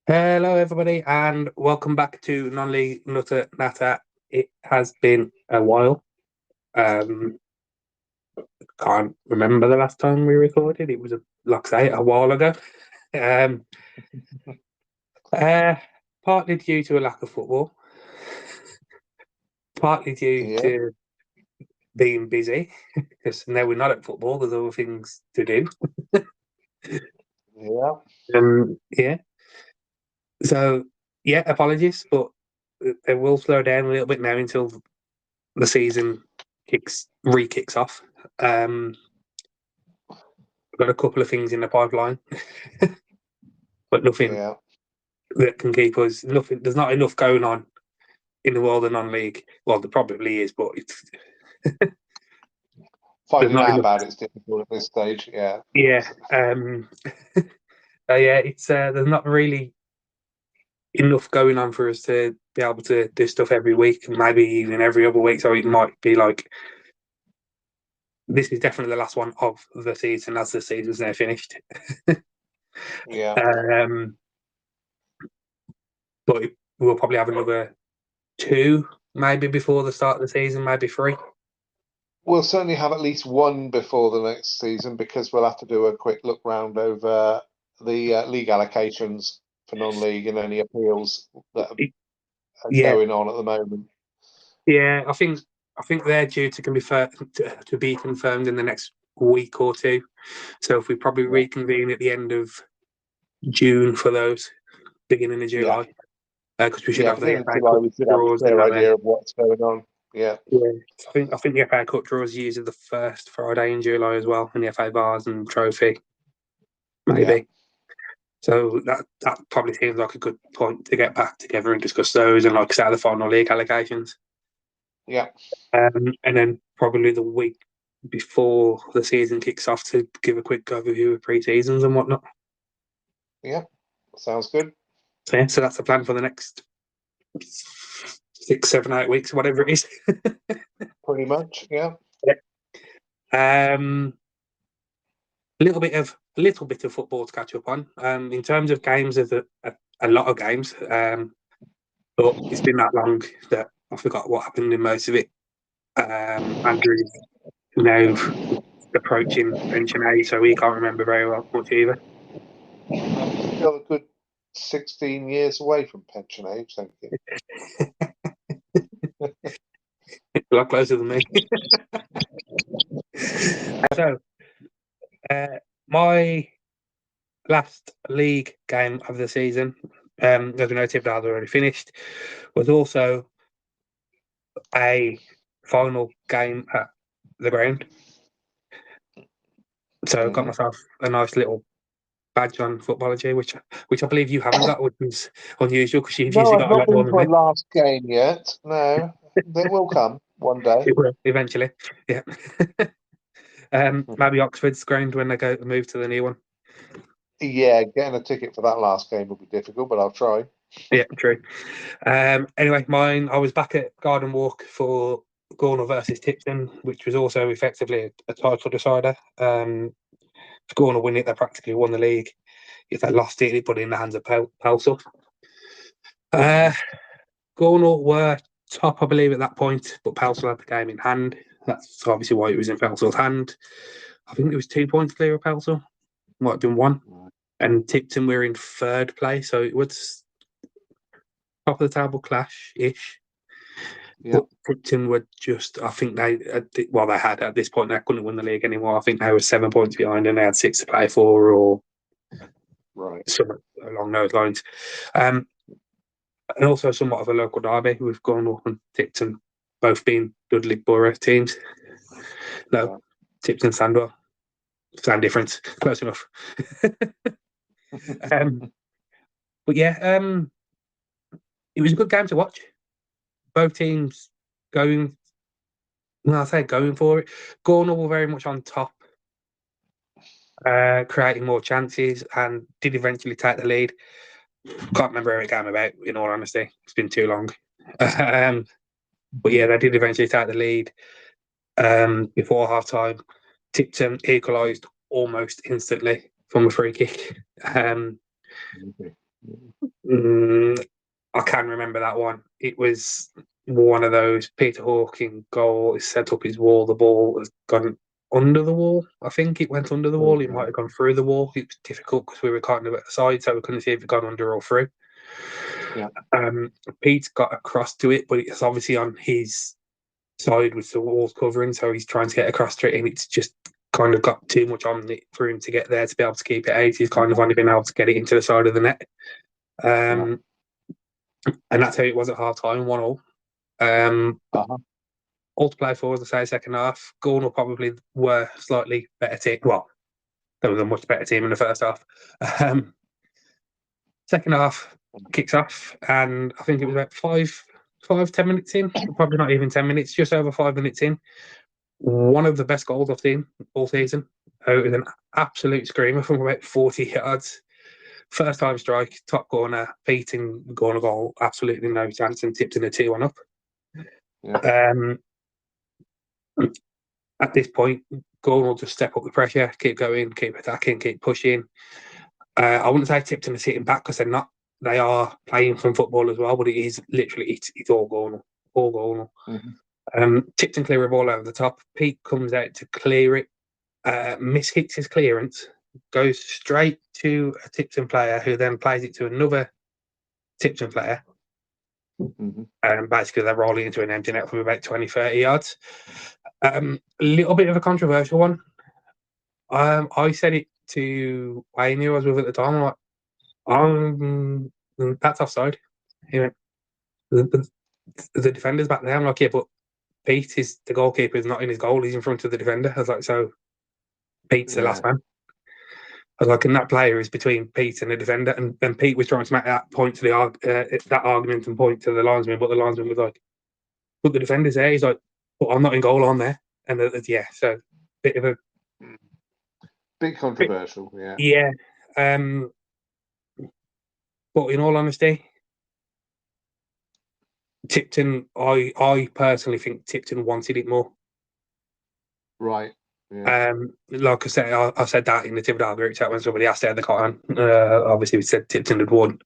Hello, everybody, and welcome back to Non-League Nutter Natter. It has been a while. Um, can't remember the last time we recorded. It was, like I say, a while ago. Um, uh, Partly due to a lack of football, partly due Yeah, to being busy, because now we're not at football. There's other things to do. yeah. Yeah. So, yeah, apologies, but it will slow down a little bit now until the season kicks off. I've got a couple of things in the pipeline, but nothing Yeah. that can keep us. Nothing. There's not enough going on in the world of non-league. Well, there probably is, but there's Finding not out enough. about it's difficult at this stage. Yeah. Yeah. Yeah. It's there's not really enough going on for us to be able to do stuff every week, maybe even every other week. So it might be like this is definitely the last one of the season, as the season's now finished. Yeah. um, but we'll probably have another two, maybe before the start of the season, maybe three. We'll certainly have at least one before the next season because we'll have to do a quick look round over the league allocations for non-league and any appeals that are Yeah, going on at the moment. yeah. I think they're due to be confirmed in the next week or two. So if we probably Yeah. reconvene at the end of June for those, beginning of Yeah. July, because we should Yeah. have the Beginning of FA July, Cup we should have a draws in clear November. idea of what's going on. Yeah. Yeah, I think the FA Cup draws usually the first Friday in July as well, and the FA Vase and Trophy Yeah. maybe. So that probably seems like a good point to get back together and discuss those and like say the final league allocations. Yeah. And then probably the week before the season kicks off to give a quick overview of pre-seasons and whatnot. Yeah. Sounds good. So yeah, so that's the plan for the next 6, 7, 8 weeks, whatever it is. Pretty much. Yeah. um, a little bit of football to catch up on. In terms of games, there's a lot of games. But it's been that long that I forgot what happened in most of it. Andrew's now approaching pension age, so he can't remember very well much either. I'm still a good 16 years away from pension age. Thank you. A lot closer than me. So, my last league game of the season, as we know, Tipton has already finished, was also a final game at the ground. So, got myself a nice little badge on Footballogy, which I believe you haven't got, which is unusual because you've No, usually I've got a not lot more been than to a me. last game yet. No, they will come one day. It will eventually, yeah. Maybe Oxford's ground when they go move to the new one. Yeah, getting a ticket for that last game will be difficult, but I'll try. Yeah, true. Anyway, I was back at Garden Walk for Gornal versus Tipton, which was also effectively a title decider. If Gornal win it, they practically won the league. If they lost it, it put it in the hands of Pelsall. Gornal were top, I believe, at that point, but Pelsall had the game in hand. That's obviously why it was in Pelsall's hand. I think it was 2 points clear of Pelsall. Might have been one. And Tipton were in third place, so it was top of the table clash ish. Yeah, But Tipton were just, I think they had at this point, they couldn't win the league anymore. I think they were 7 points behind and they had 6 to play for, or right. something along those lines. And also somewhat of a local derby with Gornal and Tipton both being Dudley Borough teams. No, Yeah. Tipton Sandwell. Same difference. Close enough. um, but yeah, it was a good game to watch. Both teams going, I say going for it. Gornal were very much on top, creating more chances and did eventually take the lead. Can't remember how it came about, in all honesty. It's been too long. But yeah, they did eventually take the lead before half time. Tipton equalised almost instantly from a free kick. I can remember that one. It was one of those. Peter Hawking goal. He set up his wall. The ball has gone under the wall. I think it went under the wall. It might have gone through the wall. It was difficult because we were kind of at the side, so we couldn't see if it gone under or through. Yeah. Pete got across to it, but it's obviously on his side with the walls covering, so he's trying to get across to it, and it's just kind of got too much on it for him to get there to be able to keep it out. He's kind of only been able to get it into the side of the net. And that's how it was at half time, 1-1. All to play for, as I say, second half. Gornal probably were slightly better team. Well, they were a much better team in the first half. Second half kicks off, and I think it was about 10 minutes in, probably not even 10 minutes, just over 5 minutes in. One of the best goals I've seen all season. It was an absolute screamer from about 40 yards. First time strike, top corner, beating Gornal goal, absolutely no chance, and Tipton a 2-1 up. Yeah. At this point, Gornal will just step up the pressure, keep going, keep attacking, keep pushing. I wouldn't say Tipton are sitting back because they're not. They are playing some football as well, but it is literally it's all Gornal, all Gornal. Tipton clear a ball over the top. Pete comes out to clear it, mishits his clearance, goes straight to a Tipton player who then plays it to another Tipton player. Basically, they're rolling into an empty net from about 20-30 yards. A little bit of a controversial one. I said it to Wayne, who I was with at the time. I'm like, that's offside. He went, the defender's back there. I'm like, yeah, but Pete is the goalkeeper. Is not in his goal. He's in front of the defender. I was like, so Pete's the last man. I was like, and that player is between Pete and the defender. And Pete was trying to make that point to that argument and point to the linesman, but the linesman was like, but the defender's there. He's like, but I'm not in goal on there. And so bit of a bit controversial, yeah. But in all honesty, Tipton, I personally think Tipton wanted it more. Right. Yeah. Like I said, I said that in the Tipton group chat when somebody asked how they got on. Obviously, we said Tipton had won.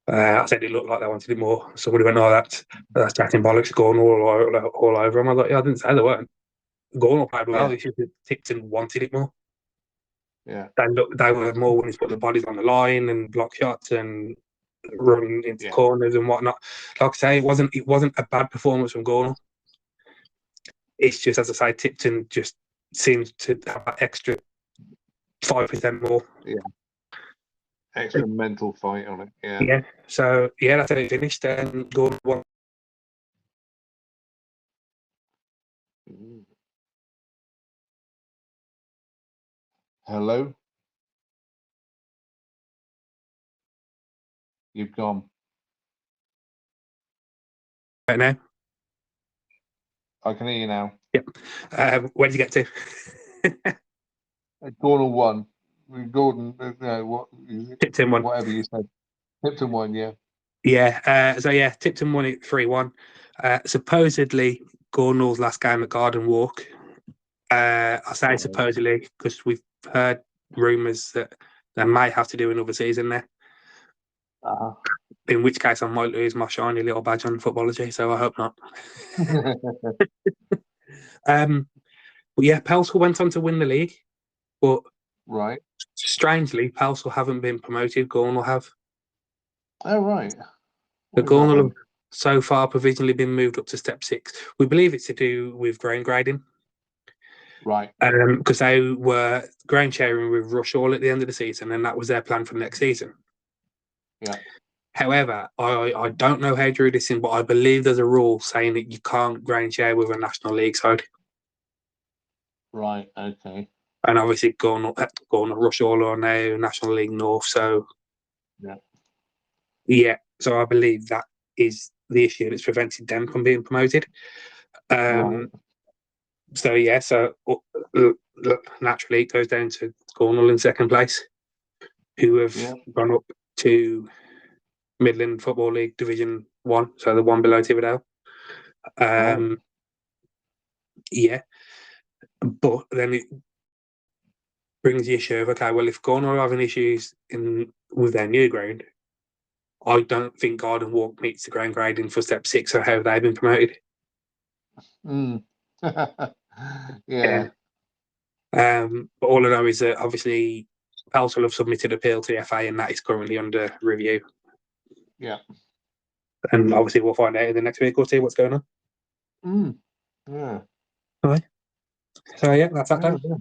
I said it looked like they wanted it more. Somebody went, "Oh, that's chatting bollocks, going all over them." I was like, "Yeah, I didn't say they weren't. Gornal played well. It's just that Tipton wanted it more. Yeah, they were more willing to put their bodies on the line and block shots and run into corners and whatnot. Like I say, it wasn't a bad performance from Gornal. It's just, as I say, Tipton just seems to have that extra 5% more. Yeah. Extra mental fight on it. Yeah. Yeah. So that's how it finished. Gornal won. Hello. You've gone. Right now. I can hear you now. Yep. Where did you get to? Gornal won. Gordon, what? Tipton won. Whatever you said. Tipton won, yeah. Yeah. Tipton won it 3-1. Supposedly, Gornal's last game at Garden Walk. I say supposedly because we've heard rumours that they might have to do another season there. In which case, I might lose my shiny little badge on Footballogy, so I hope not. But yeah, Pelsall went on to win the league, but strangely, Pelsall haven't been promoted. Gornal have. Oh right. The Gornal have so far provisionally been moved up to step 6. We believe it's to do with grain grading. Right. Because they were grain sharing with Rushall at the end of the season, and that was their plan for next season. Yeah. However, I don't know how drew this in, but I believe there's a rule saying that you can't grain share with a National League side. Right, okay. And obviously Gornal Rushall are now National League North, so so I believe that is the issue that's prevented them from being promoted. So naturally it goes down to Gornal in second place, who have gone up to Midland Football League Division 1, so the one below Tividale. But then it brings the issue of, okay, well, if Gornal are having issues with their new ground, I don't think Garden Walk meets the ground grading for Step 6 or how they've been promoted. Mm. Yeah. Yeah. But all I know is that obviously Pelsall have submitted appeal to the FA and that is currently under review. Yeah. And obviously we'll find out in the next week or two what's going on. Yeah. Right. So yeah, that's that done. Yeah.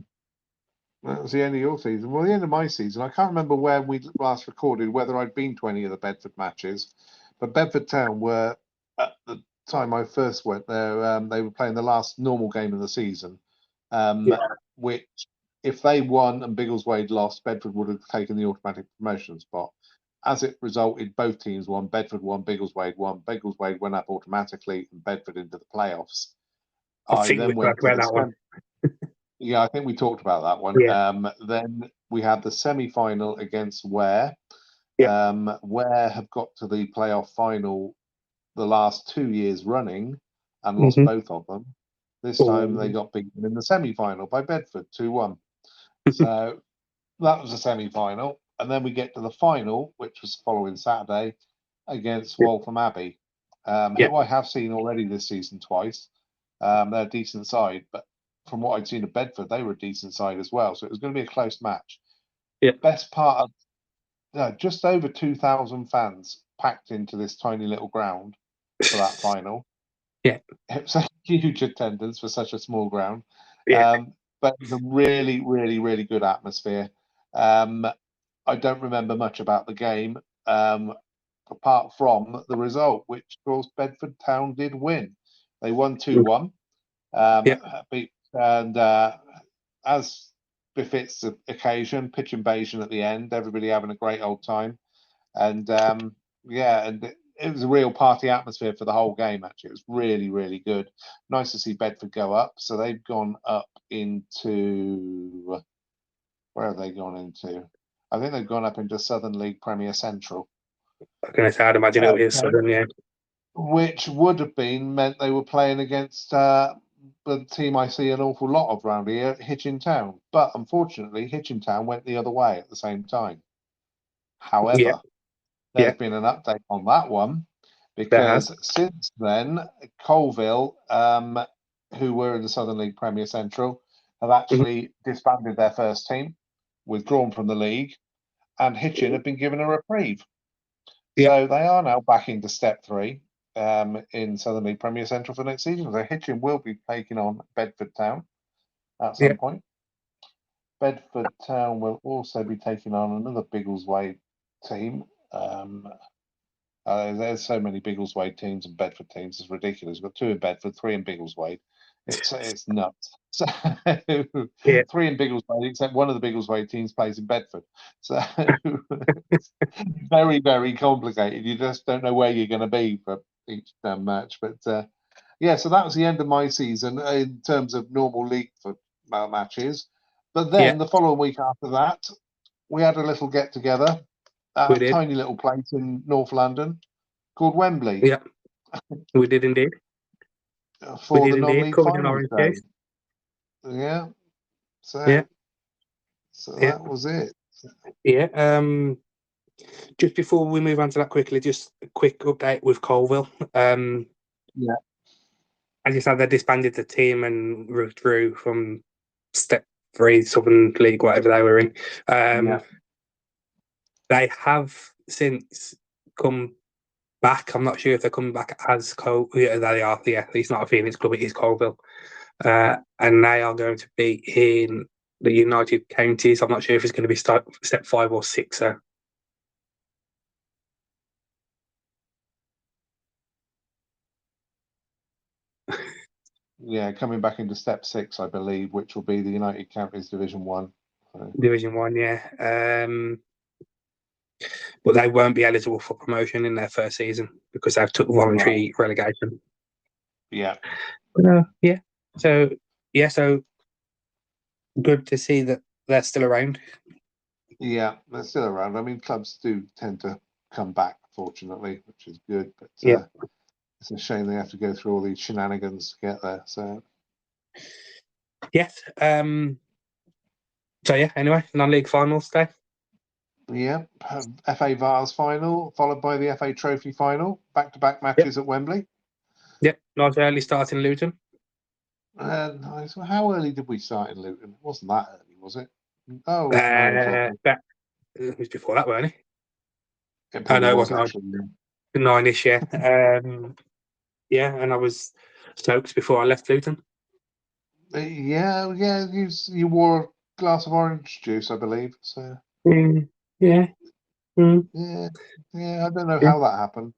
That was the end of your season. Well, the end of my season, I can't remember where we last recorded, whether I'd been to any of the Bedford matches, but Bedford Town were, at the time I first went there, they were playing the last normal game of the season, which, if they won and Biggleswade lost, Bedford would have taken the automatic promotion spot. As it resulted, both teams won. Bedford won, Biggleswade won. Biggleswade went up automatically and Bedford into the playoffs. I think we talked about that one. Yeah, I think we talked about that one. Yeah. Then we had the semi-final against Ware. Yeah. Ware have got to the playoff final the last 2 years running and lost both of them. This time they got beaten in the semi-final by Bedford 2-1. So that was a semi-final. And then we get to the final, which was the following Saturday, against Waltham Abbey, who I have seen already this season twice. They're a decent side, but from what I'd seen of Bedford, they were a decent side as well. So it was going to be a close match. Yeah. Best part of just over 2,000 fans packed into this tiny little ground for that final. Yeah. It was a huge attendance for such a small ground. Yeah. But it was a really, really, really good atmosphere. I don't remember much about the game, apart from the result, which, of course, Bedford Town did win. They won 2-1. And as befits the occasion, pitch invasion at the end, everybody having a great old time. And and it was a real party atmosphere for the whole game, actually. It was really, really good. Nice to see Bedford go up. So they've gone up into... Where have they gone into? I think they've gone up into Southern League Premier Central. I was going to say, I'd imagine it'll be a Southern, yeah. Which would have meant they were playing against the team I see an awful lot of around here, Hitchin Town. But unfortunately, Hitchin Town went the other way at the same time. However, there's been an update on that one, because since then, Colville, who were in the Southern League Premier Central, have actually disbanded their first team, withdrawn from the league, and Hitchin have been given a reprieve. So they are now back into Step 3 in Southern League Premier Central for next season. So Hitchin will be taking on Bedford Town at some point. Bedford Town will also be taking on another Biggleswade team. There's so many Biggleswade teams and Bedford teams. It's ridiculous. We've got 2 in Bedford, 3 in Biggleswade. It's nuts. So 3 in Biggleswade, except one of the Biggleswade teams plays in Bedford. So it's very, very complicated. You just don't know where you're going to be for each match. But so that was the end of my season in terms of normal league football matches. But then the following week after that, we had a little get together at a tiny little place in North London called Wembley. Yeah, we did indeed. For the non-league finals day. Yeah. So that was it. Yeah. Just before we move on to that quickly, just a quick update with Colville. As you said, they disbanded the team and withdrew from Step 3 Southern League, whatever they were in. They have since come back. I'm not sure if they're coming back as Colville. Yeah, they are. Yeah, it's not a Phoenix club, it is Colville. And they are going to be in the United Counties. I'm not sure if it's going to be Step 5 or 6. Coming back into Step 6, I believe, which will be the United Counties Division 1. Division 1, yeah. But they won't be eligible for promotion in their first season because they've took voluntary relegation. Yeah. So good to see that they're still around. Yeah, they're still around. I mean, clubs do tend to come back, fortunately, which is good. But it's a shame they have to go through all these shenanigans to get there. So yes. Anyway, non-league finals day. Yeah, FA Vase final, followed by the FA Trophy final, back-to-back matches at Wembley. Yep, nice early start in Luton. Nice. How early did we start in Luton? It wasn't that early, was it? Oh, 9 o'clock. It was before that, weren't it? It I probably know it was wasn't actually. 9-ish, yeah. Yeah, and I was Stokes before I left Luton. Yeah. You wore a glass of orange juice, I believe. So Yeah. Mm, yeah. I don't know yeah. how that happened.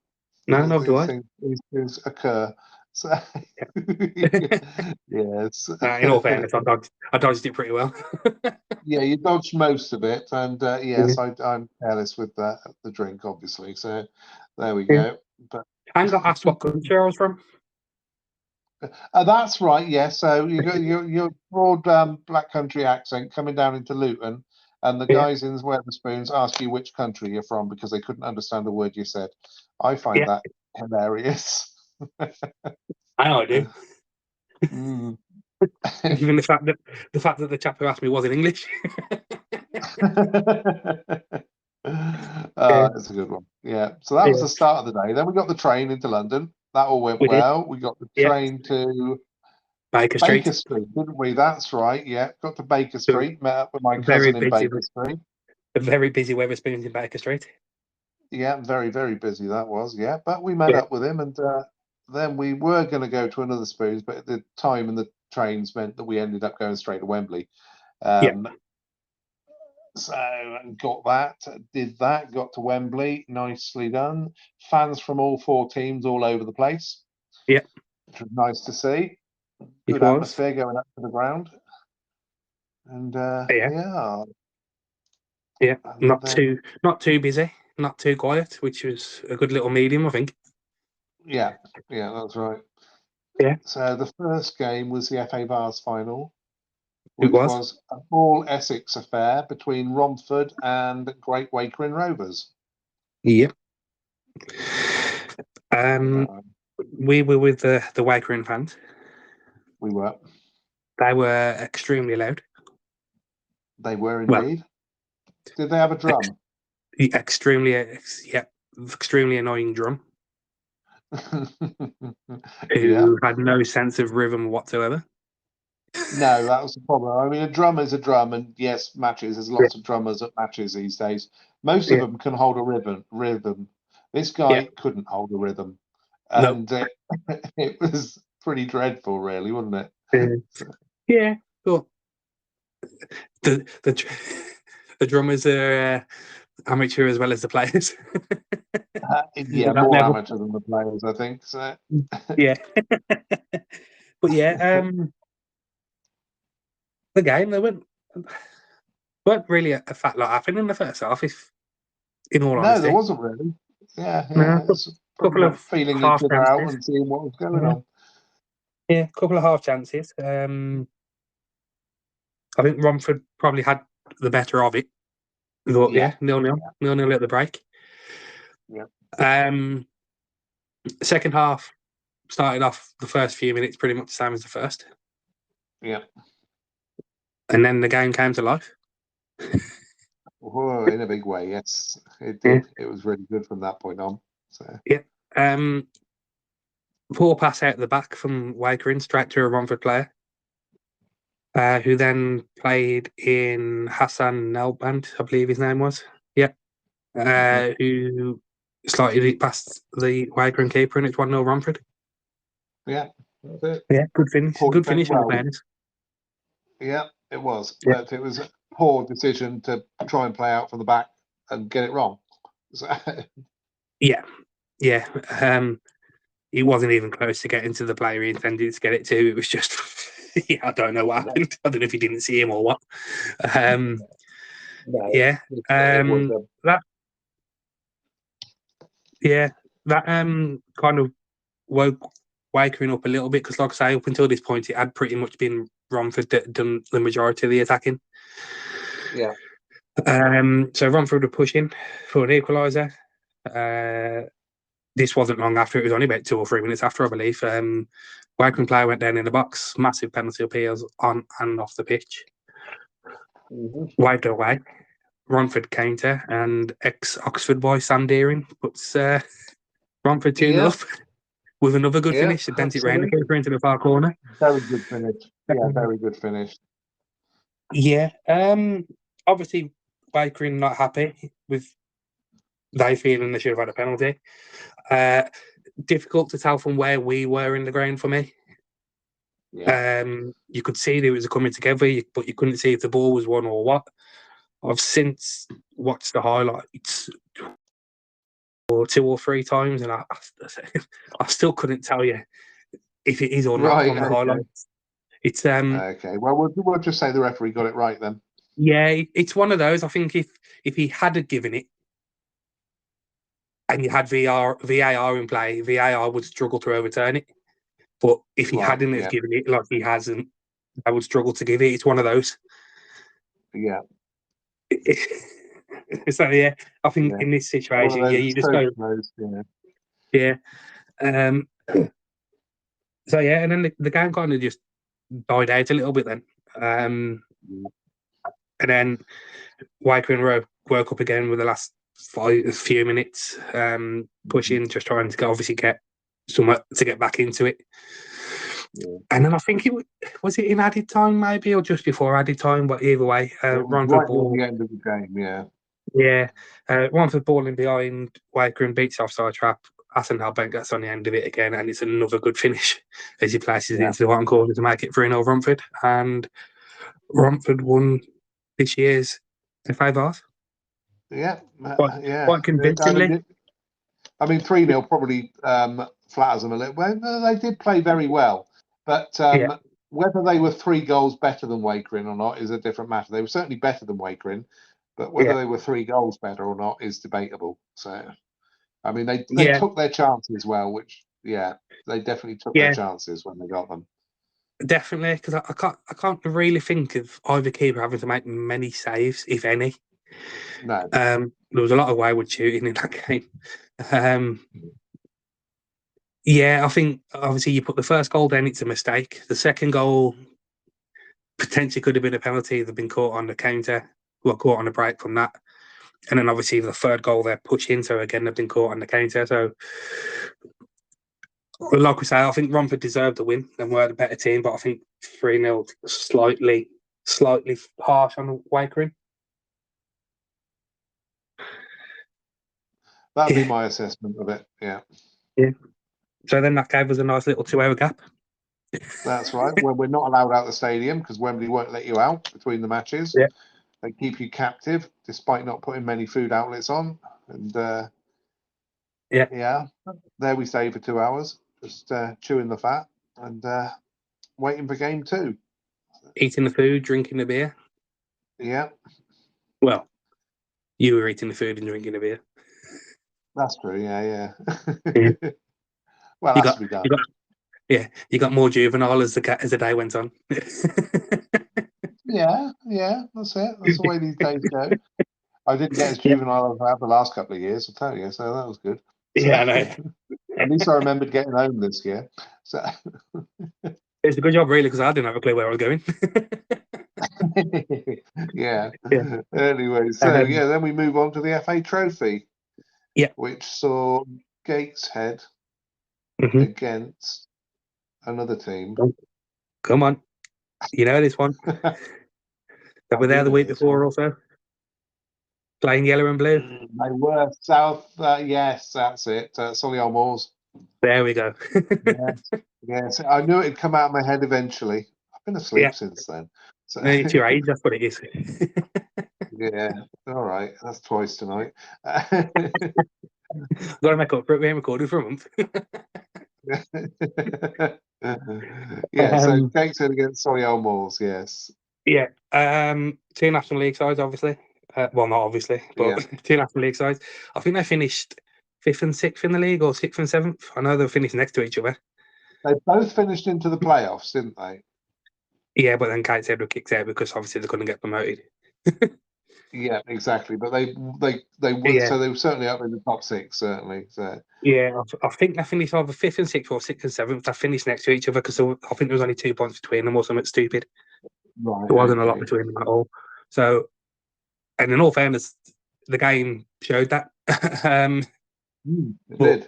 No, neither do I. These things occur. So yes. In all fairness, I dodged it pretty well. Yeah, you dodged most of it, and Yeah. yes, I'm careless with the drink, obviously. So there we Yeah. go. But And got asked what country I was from. that's right. Yeah, so you got your broad black country accent coming down into Luton, and the Yeah, guys in Wetherspoons ask you which country you're from because they couldn't understand a word you said. I find yeah, that hilarious. I know I do. Mm. Even the fact that the chap who asked me wasn't English. Yeah, That's a good one. Yeah. So that was yeah, the start of the day. Then we got the train into London. That all went we did. well. We got the Yeah, train to Baker Street. Baker Street, didn't we? That's right. Yeah. Got to Baker So Street, met up with my very cousin in busy, Baker Street. a very busy Wetherspoons in Baker Street. Yeah, very, very busy that was. Yeah. But we met Yeah, up with him, and then we were going to go to another Spoons, but the time and the trains meant that we ended up going straight to Wembley. yeah, Um, So got that, did that, got to Wembley, nicely done. Fans from all four teams all over the place, yeah. which was nice to see. It Good was. atmosphere going up to the ground, and Yeah, yeah, yeah. and Not too busy, not too quiet, which was a good little medium, I think. yeah, that's right. Yeah, So the first game was the FA Vase final, it which was. was a all Essex affair between Romford and Great Wakering Rovers. Yep. And, We were with the Wakering fans. we were. They were extremely loud. They were Well, indeed. Did they have a drum? extremely, yeah, extremely annoying drum Yeah. who had no sense of rhythm whatsoever. No, that was the problem. I mean, a drum is a drum, and yes, matches. There's Yeah, lots of drummers at matches these days. Most of yeah, them can hold a rhythm. This yeah. guy couldn't hold a rhythm, No, and it was pretty dreadful, really, wasn't it? yeah. Well, the the drummers are amateur as well as the players. Yeah, At that more level. amateur than the players, I think. So, Yeah. But yeah, the game they weren't really a fat lot happening in the first half. If in all no, there honesty, wasn't really. no, It's pretty couple much of feeling each half other out chances. and seeing what was going Yeah, on. yeah, couple of half chances. I think Romford probably had the better of it. But Yeah, yeah, 0-0 at the break. yeah, Second half started off the first few minutes pretty much the same as the first, yeah. and then the game came to life. Oh, in a big way, yes, it Yeah, did. It was really good from that point on. So, yeah. Poor pass out the back from Wakering straight to a Romford player, who then played in Hassan Nelband, I believe his name was. Yeah, who slightly past the Wakering keeper, and it's 1-0 Romford. yeah, that's it. Yeah, good finish. Poor Good finish in all well, fairness. yeah, it was, Yeah, but it was a poor decision to try and play out from the back and get it wrong. So, yeah, yeah. He wasn't even close to getting to the player he intended to get it to. It was just, yeah, I don't know what no, happened. I don't know if he didn't see him or what. Um, no, yeah, it was that, yeah, that kind of woke Wakering up a little bit because, like I say, up until this point, it had pretty much been Romford that had done the majority of the attacking. yeah. So Romford were pushing for an equaliser. This wasn't long after. It was only about 2 or 3 minutes after, I believe. Wakering player went down in the box. Massive penalty appeals on and off the pitch. Mm-hmm. Waved away. Romford counter, and ex-Oxford boy Sam Deering puts Romford 2-0 Yeah, up with another good yeah, finish. It bent it round the absolutely. keeper into the far corner. Very good finish. Yeah, Um, very good finish. Yeah. Obviously, Wakering not happy with they feeling they should have had a penalty. Difficult to tell from where we were in the ground for me. Yeah. You could see that it was coming together, but you couldn't see if the ball was won or what. I've since watched the highlights or 2 or 3 times, and I still couldn't tell you if it is or not Right. from the Okay. highlights. It's Okay. Well, we'll just say the referee got it right then. yeah, it's one of those. I think if he had given it and you had VAR in play, VAR would struggle to overturn it. But if he Right. hadn't have Yeah. given it like he hasn't, I would struggle to give it. It's one of those. Yeah. So yeah, I think Yeah. in this One of situation, yeah, those you just so go, close. Yeah. yeah. Um, so yeah, and then the game kind of just died out a little bit then. And then Wakering woke up again with the last few minutes, pushing, just trying to obviously get somewhere to get back into it. Yeah. And then I think was it in added time maybe or just before added time, but either way, It was Romford right near ball, the end of the game. Yeah. yeah, Romford ball in behind Wakering beats offside trap. Hassan gets on the end of it again, and it's another good finish as he places it Yeah. into the one corner to make it 3-0 Romford. And Romford won this year's FA Vase Yeah. quite, Yeah. quite convincingly. I mean, 3-0 probably flatters them a little. Well, they did play very well, but Yeah, whether they were 3 goals better than Wakering or not is a different matter. They were certainly better than Wakering, but whether yeah, they were 3 goals better or not is debatable. So, I mean, they yeah, took their chances well, which they definitely took their yeah, chances when they got them. definitely. Because I can't really think of either keeper having to make many saves, if any. No, There was a lot of wayward shooting in that game. Um, yeah, I think obviously you put the first goal down, it's a mistake. The second goal potentially could have been a penalty. They've been caught on the counter, caught on a break from that. And then obviously the third goal they're pushing, so again they've been caught on the counter. So like we say, I think Romford deserved the win and were the better team, but I think 3-0 slightly harsh on Wakering. that'd be Yeah, my assessment of it. Yeah, yeah. So then that gave us a nice little 2-hour gap. that's right. When we're not allowed out the stadium because Wembley won't let you out between the matches. Yeah, They keep you captive despite not putting many food outlets on. And yeah. there we stay for 2 hours, just chewing the fat and waiting for game 2. Eating the food, drinking the beer. Yeah, Well, you were eating the food and drinking the beer. that's true. Yeah. Yeah. Well, You that's to got be done. you got you got more juvenile as the day went on. Yeah, that's it. That's the way these days go. I didn't get as Yeah, juvenile as I have the last couple of years, I'll tell you. So that was good. So yeah, I know. at least I remembered getting home this year. So It's a good job, really, because I didn't have a clue where I was going. yeah. Yeah. Anyway, so Um, then we move on to the FA Trophy, yeah. which saw Gateshead Mm-hmm. against another team. Come on. You know this one. They I were do there the know week this before one. also, playing yellow and blue. They were South. Yes, that's it. Solihull Moors. There we go. Yes. I knew it'd come out of my head eventually. I've been asleep Yeah. since then. So It's your age, that's what it is. yeah. All right. That's twice tonight. Got to make up for it. We ain't recorded for a month. Yeah. So um, Gateshead against Solihull Moors. Yes. yeah. 2 National League sides, obviously. Well, not obviously, but Yeah. 2 National League sides. I think they finished 5th and 6th in the league, or 6th and 7th. I know they finished next to each other. They both finished into the playoffs, didn't they? Yeah, but then Gateshead were kicked out because obviously they couldn't get promoted. Yeah, exactly. But they were, Yeah. so they were certainly up in the top 6, certainly. So Yeah, I think they finished either 5th and 6th or 6th and 7th. They finished next to each other because I think there was only 2 points between them or something stupid. right. There wasn't a lot Okay. between them at all. So And in all fairness, the game showed that. It did.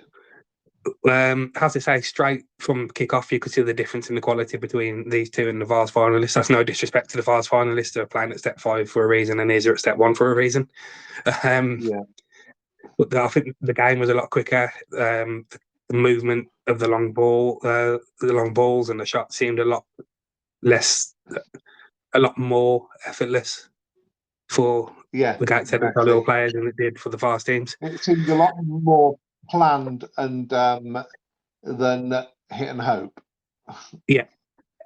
As I say, straight from kick-off, you could see the difference in the quality between these two and the Vase finalists. That's no disrespect to the Vase finalists who are playing at step 5 for a reason, and these are at step 1 for a reason. Yeah. But I think the game was a lot quicker. The movement of the long balls and the shots seemed a lot more effortless for the Gateshead and Solihull players than it did for the Vase teams. It seemed a lot more planned and than hit and hope. Yeah.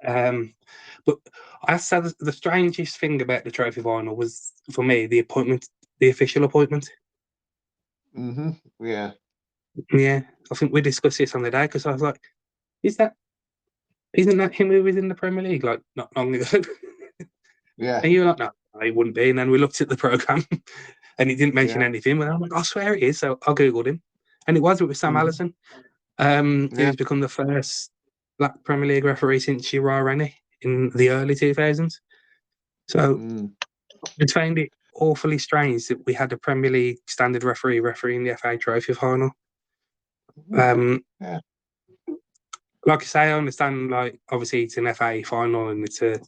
But I say the strangest thing about the trophy final was, for me, the official appointment. Yeah. Yeah, I think we discussed this on the day because I was like, isn't that him who was in the Premier League like not long ago? Yeah. And you were like, no, it wouldn't be. And then we looked at the programme and he didn't mention anything. And I'm like, I swear it is. So I Googled him. And it was Sam Allison. Who's become the first Black Premier League referee since Uriah Rennie in the early 2000s. So I found it awfully strange that we had a Premier League standard referee refereeing the FA Trophy final. Like I say, I understand, like, obviously it's an FA final and it's a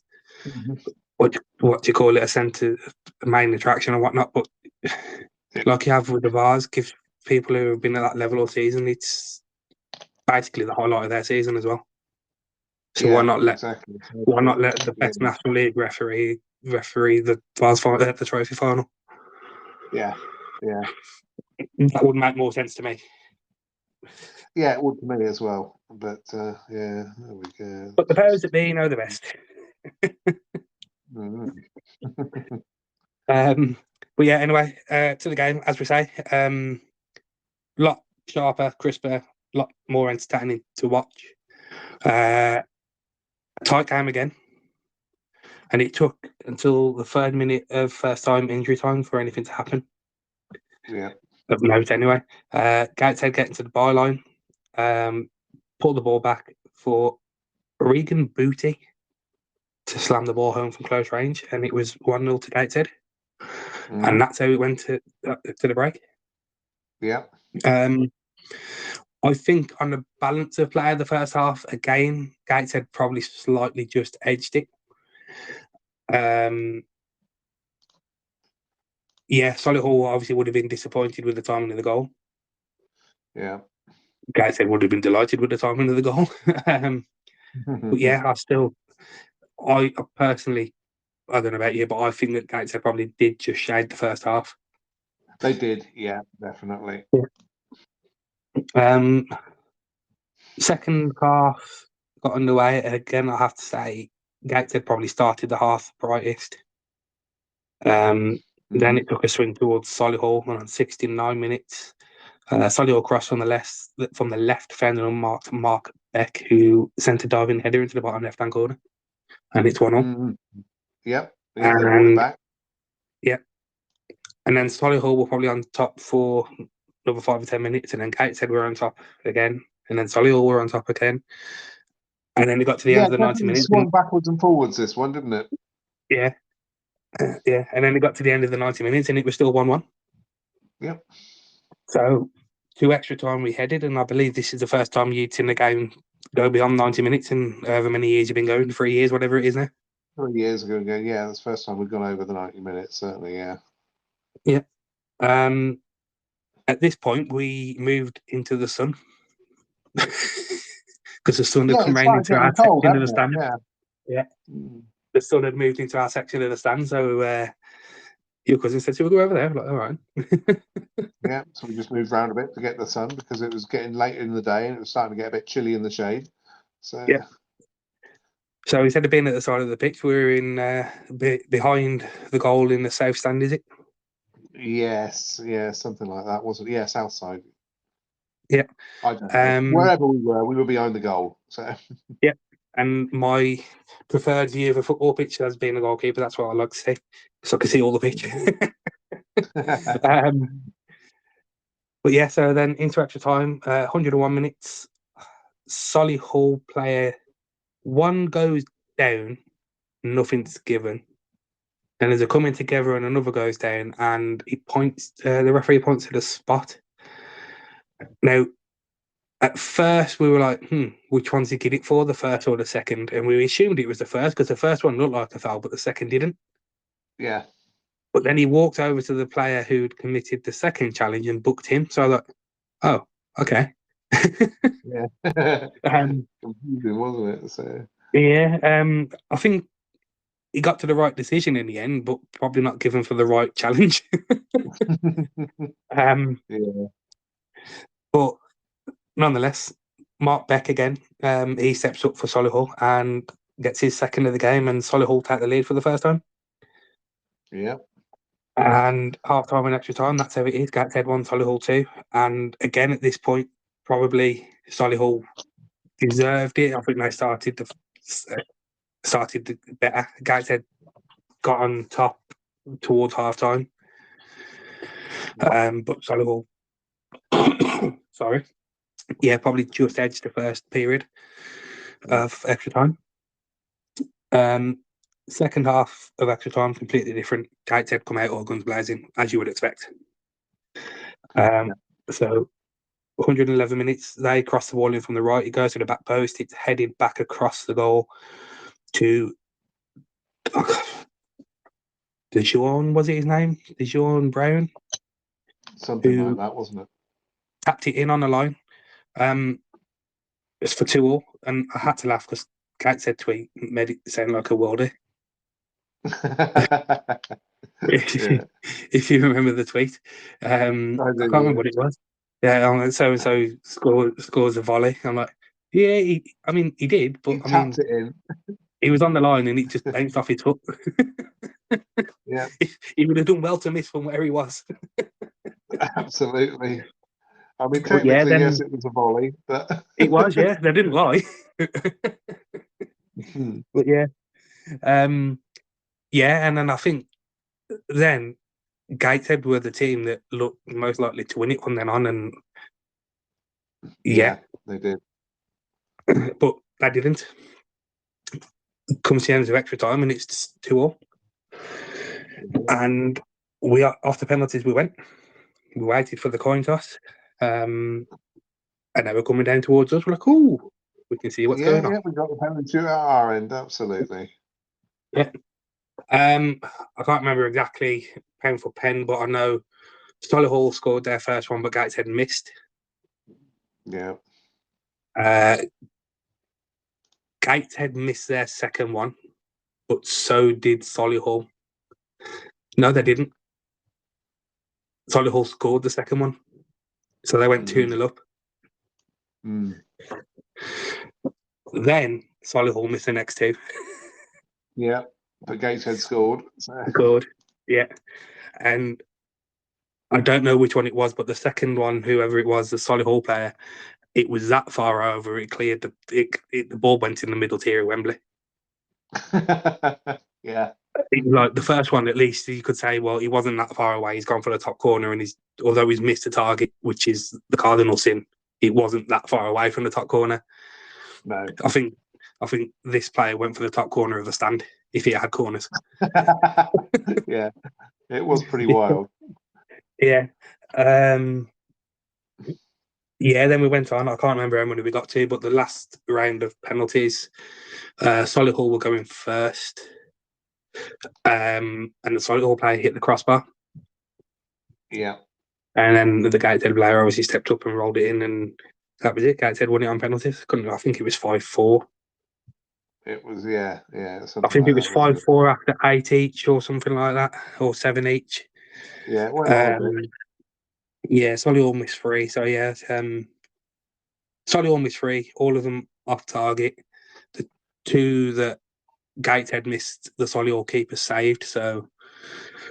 what do you call it, a centre, a main attraction and whatnot, but like you have with the Vase, give people who have been at that level all season, it's basically the highlight of their season as well. So why not let the best National League referee the Vase final, the trophy final? Yeah. That would make more sense to me. Yeah, it would to me as well. But there we go. But the powers that be know the best. But yeah, anyway, to the game, as we say, lot sharper, crisper, lot more entertaining to watch. Tight game again, and it took until the 3rd minute of first time injury time for anything to happen. Yeah. Of note, anyway. Gateshead getting to the byline, pull the ball back for Regan Booty to slam the ball home from close range, and it was 1-0 to Gateshead. And that's how it went to the break. Yeah. I think on the balance of play of the first half, again, Gateshead probably slightly just edged it. Solihull obviously would have been disappointed with the timing of the goal. Yeah. Gateshead would have been delighted with the timing of the goal. But yeah, I personally, I don't know about you, but I think that Gateshead probably did just shade the first half. They did, yeah, definitely. Second half got underway, and again, I have to say, Gateshead probably started the half brightest. Then it took a swing towards Solihull, and on 69 minutes, Solihull crossed from the left defender unmarked Mark Beck, who sent a diving header into the bottom left-hand corner, and it's 1-0. Yep, they brought it back. Yep. And then Solihull were probably on top for another 5 or 10 minutes, and then Gateshead were on top again, and then Solihull were on top again. And then it got to the end of the 90 minutes. It swung backwards and forwards, this one, didn't it? Yeah. And then it got to the end of the 90 minutes, and it was still 1-1. Yep. So, 2 extra time we headed, and I believe this is the first time you'd seen the game go beyond 90 minutes in however many years you've been going, 3 years, whatever it is now. 3 years ago, yeah, that's the first time we've gone over the 90 minutes, certainly, yeah. Yeah. At this point, we moved into the sun. Because the sun had come round into our section of the stand. Yeah. The sun had moved into our section of the stand, so your cousin said, "We'll go over there." I'm like, all right. Yeah, so we just moved around a bit to get the sun because it was getting later in the day and it was starting to get a bit chilly in the shade. So yeah. So instead of being at the side of the pitch, we were in behind the goal in the south stand. Is it? Yes, yeah, something like that, wasn't it? Yeah, south side. Yeah. I don't know. Wherever we were behind the goal. So yeah. And my preferred view of a football pitch has been a goalkeeper. That's what I like to see, so I can see all the pitch. But yeah, so then into extra time, 101 minutes. Solihull player 1 goes down, nothing's given. Then there's a coming together and another goes down, and he points. The referee points to the spot. Now, at first we were like, which one's he get it for, the first or the second? And we assumed it was the first because the first one looked like a foul, but the second didn't. Yeah. But then he walked over to the player who'd committed the second challenge and booked him. So I was like, oh, okay. Yeah. Confusing, wasn't it? So yeah, I think he got to the right decision in the end, but probably not given for the right challenge. yeah. But nonetheless, Mark Beck again, he steps up for Solihull and gets his second of the game, and Solihull take the lead for the first time. Yeah. And half time and extra time, that's how it is. Gateshead 1, Solihull 2. And again, at this point, probably Solihull deserved it. I think they started better. Gateshead got on top towards half time. But Solihull, sorry, yeah, probably just edged the first period of extra time. Second half of extra time, completely different. Gateshead come out all guns blazing, as you would expect. So 111 minutes, they cross the ball in from the right. It goes to the back post. It's headed back across the goal to DeJean, was it his name? DeJean Brown? Something like that, wasn't it? Tapped it in on the line. It's for 2-2, and I had to laugh because Gateshead tweet made it sound like a worldie. If you remember the tweet, I can't remember what it was. Yeah, so and so scores a volley. I'm like, yeah, he did, but he tapped it in. He was on the line and it just bounced off his foot. Yeah, he would have done well to miss from where he was. Absolutely. I mean, technically, yes, it was a volley, but it was. Yeah, they didn't lie. But yeah, yeah, and then I think then Gateshead were the team that looked most likely to win it from then on, and yeah they did, but they didn't. Comes to the end of extra time, and it's 2-2, and we are off the penalties. We waited for the coin toss, and they were coming down towards us. We're like, oh, we can see what's going on. Yeah, we got the penalty at our end, absolutely. Yeah. I can't remember exactly pen for pen, but I know Solihull scored their first one, but Gateshead missed. Yeah. Gateshead missed their second one, but so did Solihull. No, they didn't. Solihull scored the second one, so they went 2-0 up. Then Solihull missed the next two. Yeah, but Gateshead scored. So. Scored, yeah. And I don't know which one it was, but the second one, whoever it was, the Solihull player, it was that far over. It cleared the ball went in the middle tier of Wembley. Yeah. Like the first one, at least you could say, well, he wasn't that far away. He's gone for the top corner, and although he's missed a target, which is the cardinal sin, it wasn't that far away from the top corner. No, I think this player went for the top corner of the stand if he had corners. Yeah, it was pretty wild. Yeah. Yeah, then we went on. I can't remember how many we got to, but the last round of penalties, Solihull were going first. And the Solihull player hit the crossbar. Yeah. And then the Gateshead player obviously stepped up and rolled it in, and that was it. Gateshead won it on penalties. I think it was 5-4. It was, yeah. I think it was 5-4 after 8 each or something like that, or 7 each. Yeah, it went on. Yeah, Solihull missed 3. So yeah, Solihull missed 3, all of them off target. The 2 that Gateshead missed, the Solihull keeper saved. So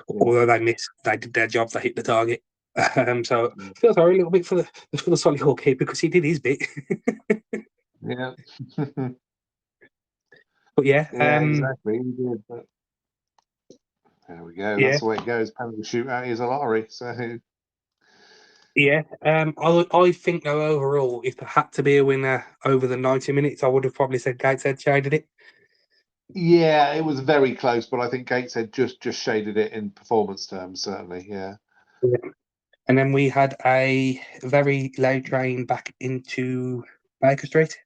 although they missed, they did their job. They hit the target. So I feel sorry a little bit for the Solihull keeper because he did his bit. Yeah. But yeah, exactly. He did. But there we go. Yeah. That's the way it goes. Penalty shootout is a lottery. So yeah, I think though overall, if there had to be a winner over the 90 minutes, I would have probably said Gateshead shaded it. Yeah, it was very close, but I think Gateshead just shaded it in performance terms, certainly. Yeah. And then we had a very loud train back into Baker Street.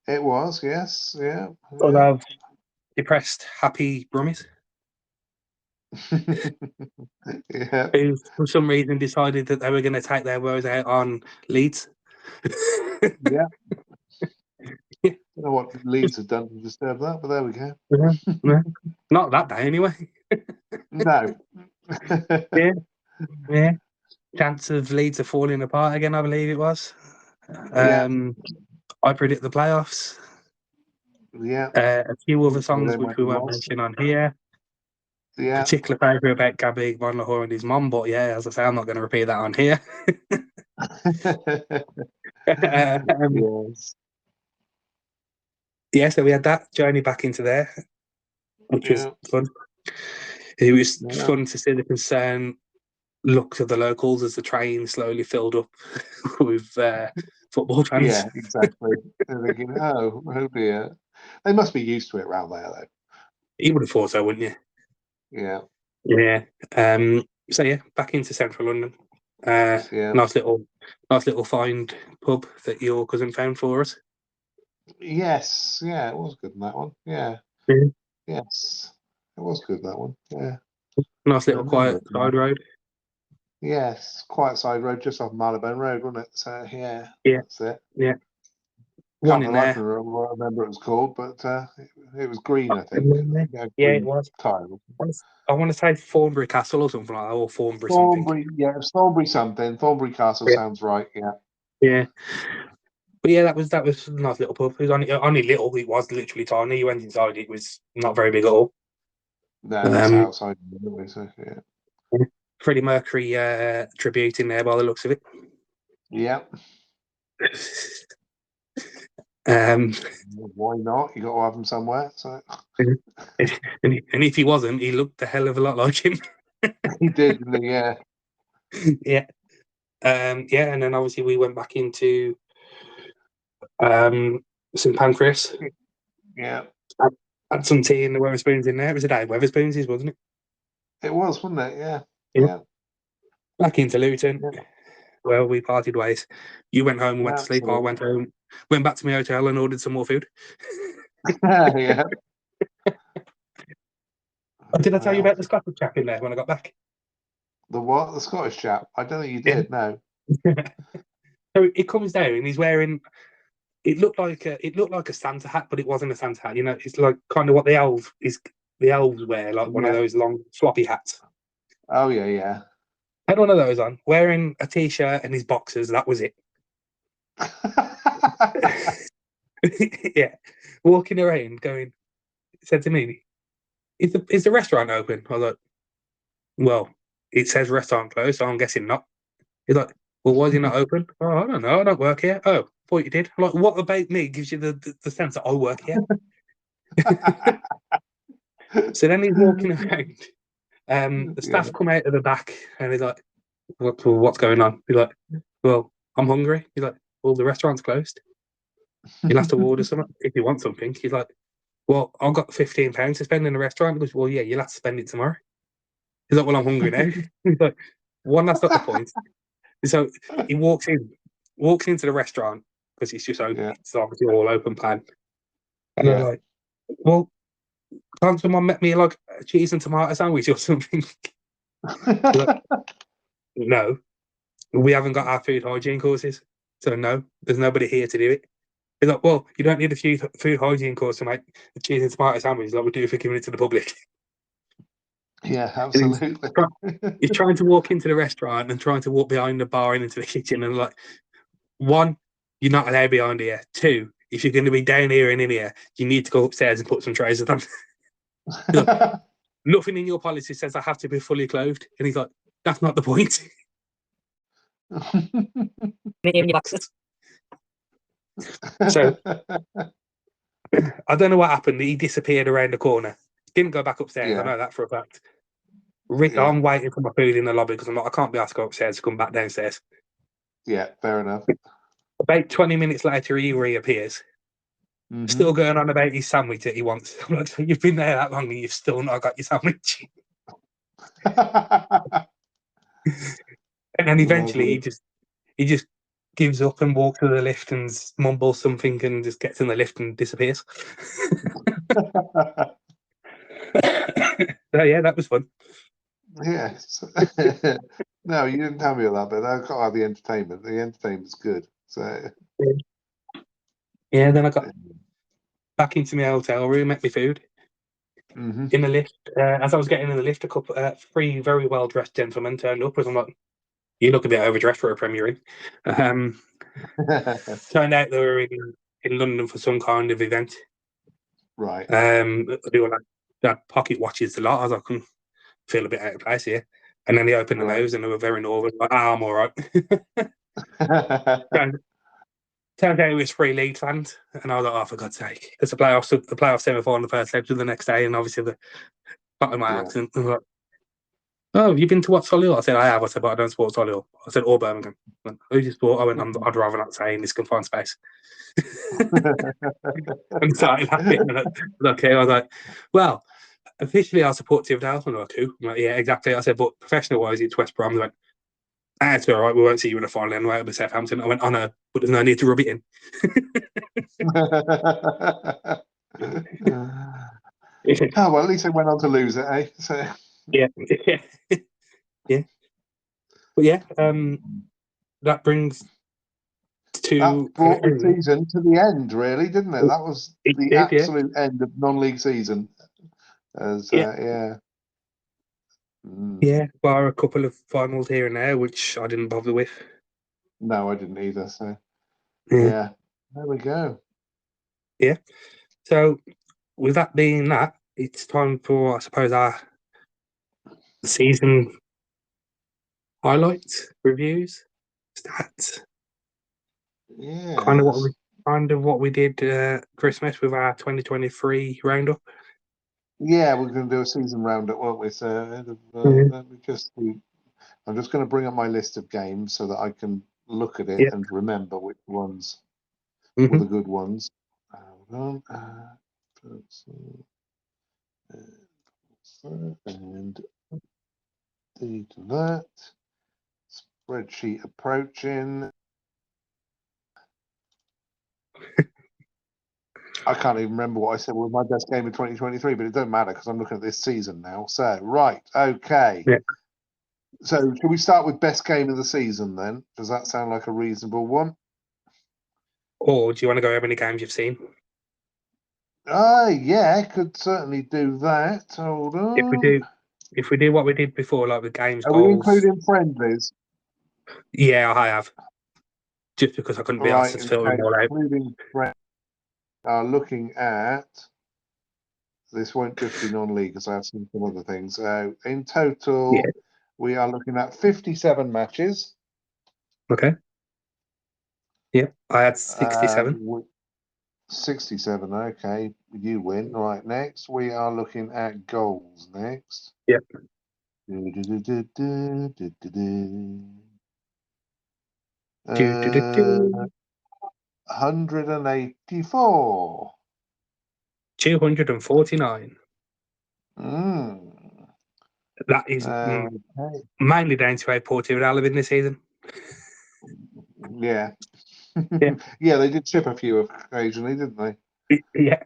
It was, yes, yeah, Full yeah. of depressed, happy Brummies Yeah. who, for some reason, decided that they were going to take their woes out on Leeds. Yeah. I don't know what Leeds have done to disturb that, but there we go. Yeah. Not that day, anyway. No. Yeah, yeah. Chance of Leeds are falling apart again, I believe it was. Yeah. I predict the playoffs. Yeah. A few other Well, songs they which went we and won't lost. mention on here. Yeah. Particular favourite about Gabby Von Lahore and his mum, but yeah, as I say, I'm not going to repeat that on here. Yes. Yeah, so we had that journey back into there, which was Yeah. fun. It was Yeah. fun to see the concern look of the locals as the train slowly filled up with football fans. Yeah, exactly. They're thinking, oh dear. They must be used to it around there, though. You would have thought so, wouldn't you? Yeah. Yeah. So yeah, back into central London. Yeah. Nice little find pub that your cousin found for us. Yes. Yeah, it was good in that one. Yeah. Yeah. Yes. It was good, that one. Yeah. Nice I little remember quiet it side now. road. Yes. Quiet side road just off Marylebone Road, wasn't it? So, yeah, Yeah, that's it. yeah. One Can't in for the life of there. me remember what it was called, but it was green, I think. Yeah, Yeah, it green was. tile. I want to say Thornbury Castle or something like that, or Thornbury something. Thornbury, yeah, Thornbury something. Thornbury Castle Yeah, sounds right, yeah. yeah. But yeah, that was a nice little pub. It was only little. It was literally tiny. You went inside, it was not very big at all. No, it's Um, outside anyway, so yeah. Freddie Mercury tribute in there by the looks of it. Yeah. Um, Why not? You got to have them somewhere. So and if he wasn't, he looked a hell of a lot like him. he did, didn't he? Yeah. Yeah. Yeah, and then obviously we went back into St Pancras. Yeah. Had some tea in the Weatherspoons in there. It was a day of Weatherspoons, wasn't it? It was, wasn't it? Yeah. Yeah. Yeah. Back into Luton. Yeah. Well, we parted ways. You went home and went to sleep. I went home, went back to my hotel and ordered some more food. Yeah. Did I tell you Well, about the Scottish chap in there when I got back? the what? The Scottish chap? I don't think you Yeah. did. No. So it comes down and he's wearing. It looked like a Santa hat, but it wasn't a Santa hat. You know, it's like kind of what the elves wear, like one of Yeah. those long floppy hats. Oh yeah, yeah. Had one of those on, wearing a t-shirt and his boxers. That was it. Yeah, walking around, going. Said to me, "Is the restaurant open?" I was like, "Well, it says restaurant closed, so I'm guessing not." He's like, "Well, why is it not open?" Oh, I don't know. I don't work here. Oh, thought you did. I'm like, what about me gives you the sense that I work here? So then he's walking around. The Yeah. staff come out of the back and he's like, what's going on? He's like, well, I'm hungry. He's like, well, the restaurant's closed. You'll have to order something if you want something. He's like, well, I've got £15 to spend in the restaurant. He goes, well, yeah, you'll have to spend it tomorrow. He's like, well, I'm hungry now. He's like, one, that's not the point. So he walks into the restaurant because it's just open. Yeah. It's obviously all open plan. And they're Yeah. like, well, can't someone make me like a cheese and tomato sandwich or something? Like, no, we haven't got our food hygiene courses. So no, there's nobody here to do it. He's like, well, you don't need a food hygiene course to make a cheese and tomato sandwich like we do for giving it to the public. Yeah, And absolutely. he's trying to walk into the restaurant and trying to walk behind the bar and into the kitchen and like, one, you're not allowed behind here. Two, if you're going to be down here and in here, you need to go upstairs and put some trays of them. Like, nothing in your policy says I have to be fully clothed. And he's like, that's not the point. So I don't know what happened. He disappeared around the corner. Didn't go back upstairs. Yeah. I know that for a fact. Yeah. I'm waiting for my food in the lobby because I can't be asked to go upstairs to come back downstairs. Yeah, fair enough. About 20 minutes later, he reappears. Still going on about his sandwich that he wants. I'm like, you've been there that long and you've still not got your sandwich. And then eventually he just gives up and walks to the lift and mumbles something and just gets in the lift and disappears. So yeah, that was fun. Yes. No, you didn't tell me all that, but I can't have the entertainment. The entertainment's good. So yeah, then I got back into my hotel room, met my food in the lift. As I was getting in the lift, three very well dressed gentlemen turned up. As I'm like, you look a bit overdressed for a Premier Inn. Turned out they were in London for some kind of event. Right. They were like, they had pocket watches a lot. I was like, I couldn't feel a bit out of place here. And then they opened the nose and they were very northern. Like, I'm all right. Turned out it was 3 Leeds fans, and I was like, "Oh, for God's sake!" It's the playoff semi-final, the first leg, to the next day, and obviously the part of my accent. I was like, "Oh, have you been to watch Solihull?" I said, "I have." I said, "But I don't support Solihull." I said, "Or Birmingham." Went, "Who do you support?" I went, "I'd rather not say in this confined space." And started laughing. And I was okay. I was like, "Well, officially, I support Tipton. I'm like, who? I'm like, yeah, exactly. I said, but professional-wise, it's West Brom. They went, it's all right. We won't see you in the final anyway. It'll be Southampton. I went, oh no, but there's no need to rub it in. Oh, well, at least they went on to lose it, eh? So yeah. Yeah. But yeah, that brings that brought the season to the end, really, didn't it? That was the absolute end of non-league season. Yeah. Yeah, bar a couple of finals here and there, which I didn't bother with. No, I didn't either. So yeah, there we go. Yeah. So with that being that, it's time for, I suppose, our season highlights, reviews, stats. Yeah. Kind of what we did Christmas with our 2023 roundup. Yeah, we're going to do a season roundup, won't we? So let me I'm just going to bring up my list of games so that I can look at it and remember which ones were the good ones. Hold on. And delete that. Spreadsheet approaching. I can't even remember what I said was my best game of 2023, but it don't matter because I'm looking at this season now. So, right, okay. Yeah. So, should we start with best game of the season then? Does that sound like a reasonable one? Or do you want to go over any games you've seen? Yeah, could certainly do that. Hold on. If we do what we did before, like with games, Are goals. we including friendlies? Yeah, I have. Just because I couldn't be asked to fill them all out. Including friendlies, looking at. This won't just be non-league because I have seen some other things. In total, we are looking at 57 matches. Okay. Yeah, I had 67. 67, okay. You win. Right, next we are looking at goals next. Yep. 184. 249. That is mainly down to how poor Tipton have been this season. Yeah. Yeah, they did chip a few occasionally, didn't they? Yeah.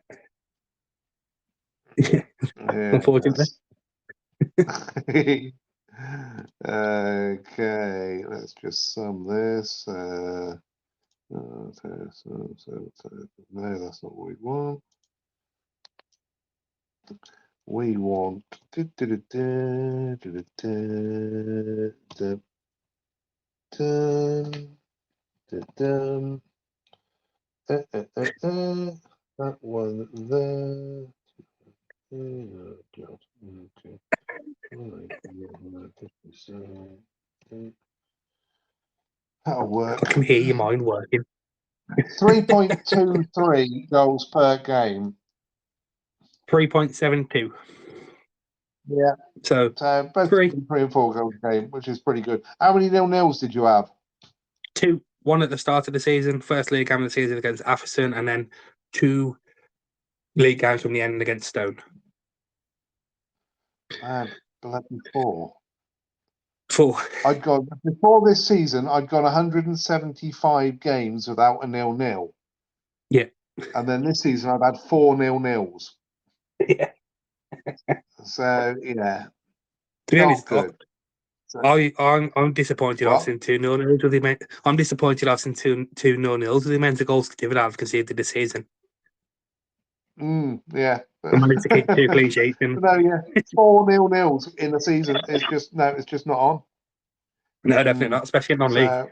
Unfortunately. Okay, let's just sum this. No, that's not what we want. We want 'That one there. Oh, God. Okay. That'll work. I can hear your mind working. 3.23 goals per game. 3.72. Yeah. So both 3 and 4 goals a game, which is pretty good. How many 0-0s did you have? 2. 1 at the start of the season, first league game of the season against Atherton, and then 2 league games from the end against Stone. I had bloody 4. 4. I'd gone before this season. I'd gone 175 games without a 0-0. Yeah. And then this season I've had 4 0-0s. Yeah. So yeah, To be not honest, good. So, I'm disappointed. what? I've seen 2 0-0s with the amount. I'm disappointed. I've seen 2 0-0s with the amount of goals I've conceded this season. Yeah. I managed to keep 2 clean sheets. And... No, yeah, 4 0-0s in the season. It's just not on. No, definitely not, especially in non-league. So,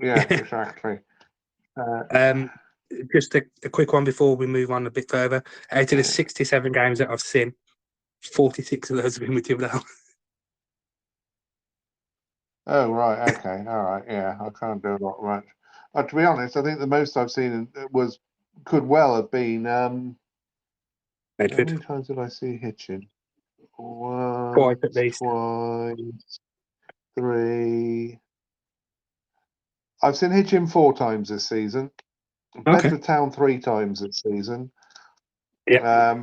yeah, exactly. Just a quick one before we move on a bit further. Out of the 67 games that I've seen, 46 of those have been with Tipton. Oh, right. Okay. All right. Yeah, I can't do a lot much. To be honest, I think the most I've seen could well have been. How Bedford. many times did I see Hitchin? Twice at least. Twice, 3. I've seen Hitchin 4 times this season. Okay. Bedford Town 3 times this season. Yeah.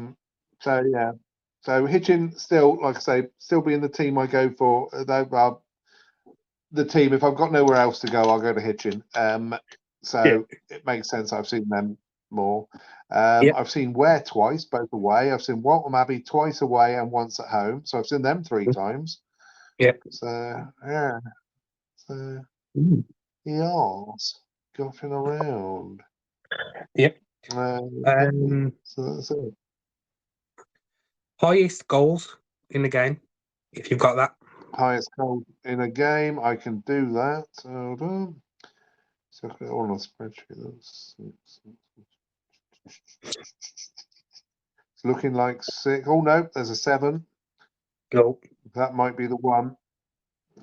So yeah. So Hitchin still, like I say, still being the team I go for. The team, if I've got nowhere else to go, I'll go to Hitchin. So it makes sense. I've seen them more. I've seen Ware twice, both away. I've seen Waltham Abbey twice away and once at home. So I've seen them 3 times. Yeah. So yeah. So yes, goffing around. Yep. So that's it. Highest goals in the game, if you've got that. Highest goal in a game, I can do that. Hold on. So look at it all on a spreadsheet. It's looking like 6. Oh no, there's a 7. Go. That might be the one.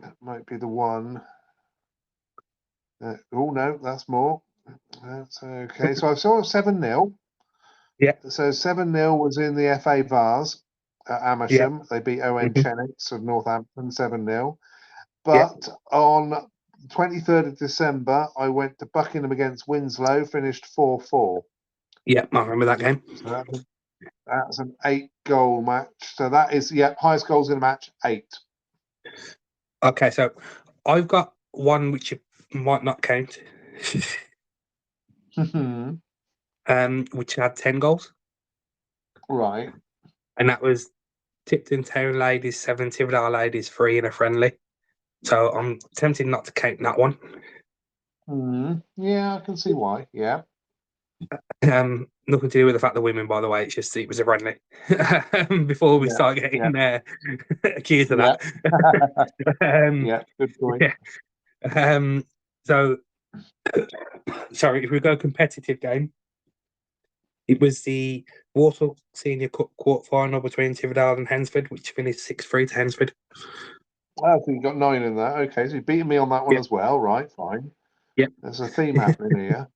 That might be the one. Oh no, that's more. That's okay. So I saw 7-0. Yeah. So 7-0 was in the FA Vase at Amersham. They beat Owen Chenix of Northampton 7-0. But on 23rd of December, I went to Buckingham against Winslow, finished 4-4. Yeah, I remember that game. So that's an 8-goal match. So that is, highest goals in a match, 8. Okay, so I've got one which you might not count, which had 10 goals. Right. And that was Tipton Town Ladies 7, Tiverdale Ladies 3 in a friendly. So I'm tempted not to count that one. Yeah, I can see why. Yeah. Nothing to do with the fact the women, by the way. It's just it was a friendly. Before we start getting accused of that. Yeah, good point. Yeah. So, sorry, if we go competitive game, it was the Walsall Senior Cup quarter final between Tiverdale and Hensford, which finished 6-3 to Hensford. Oh, so you got 9 in that. Okay, so you're beating me on that one as well. Right, fine. Yep. There's a theme happening here.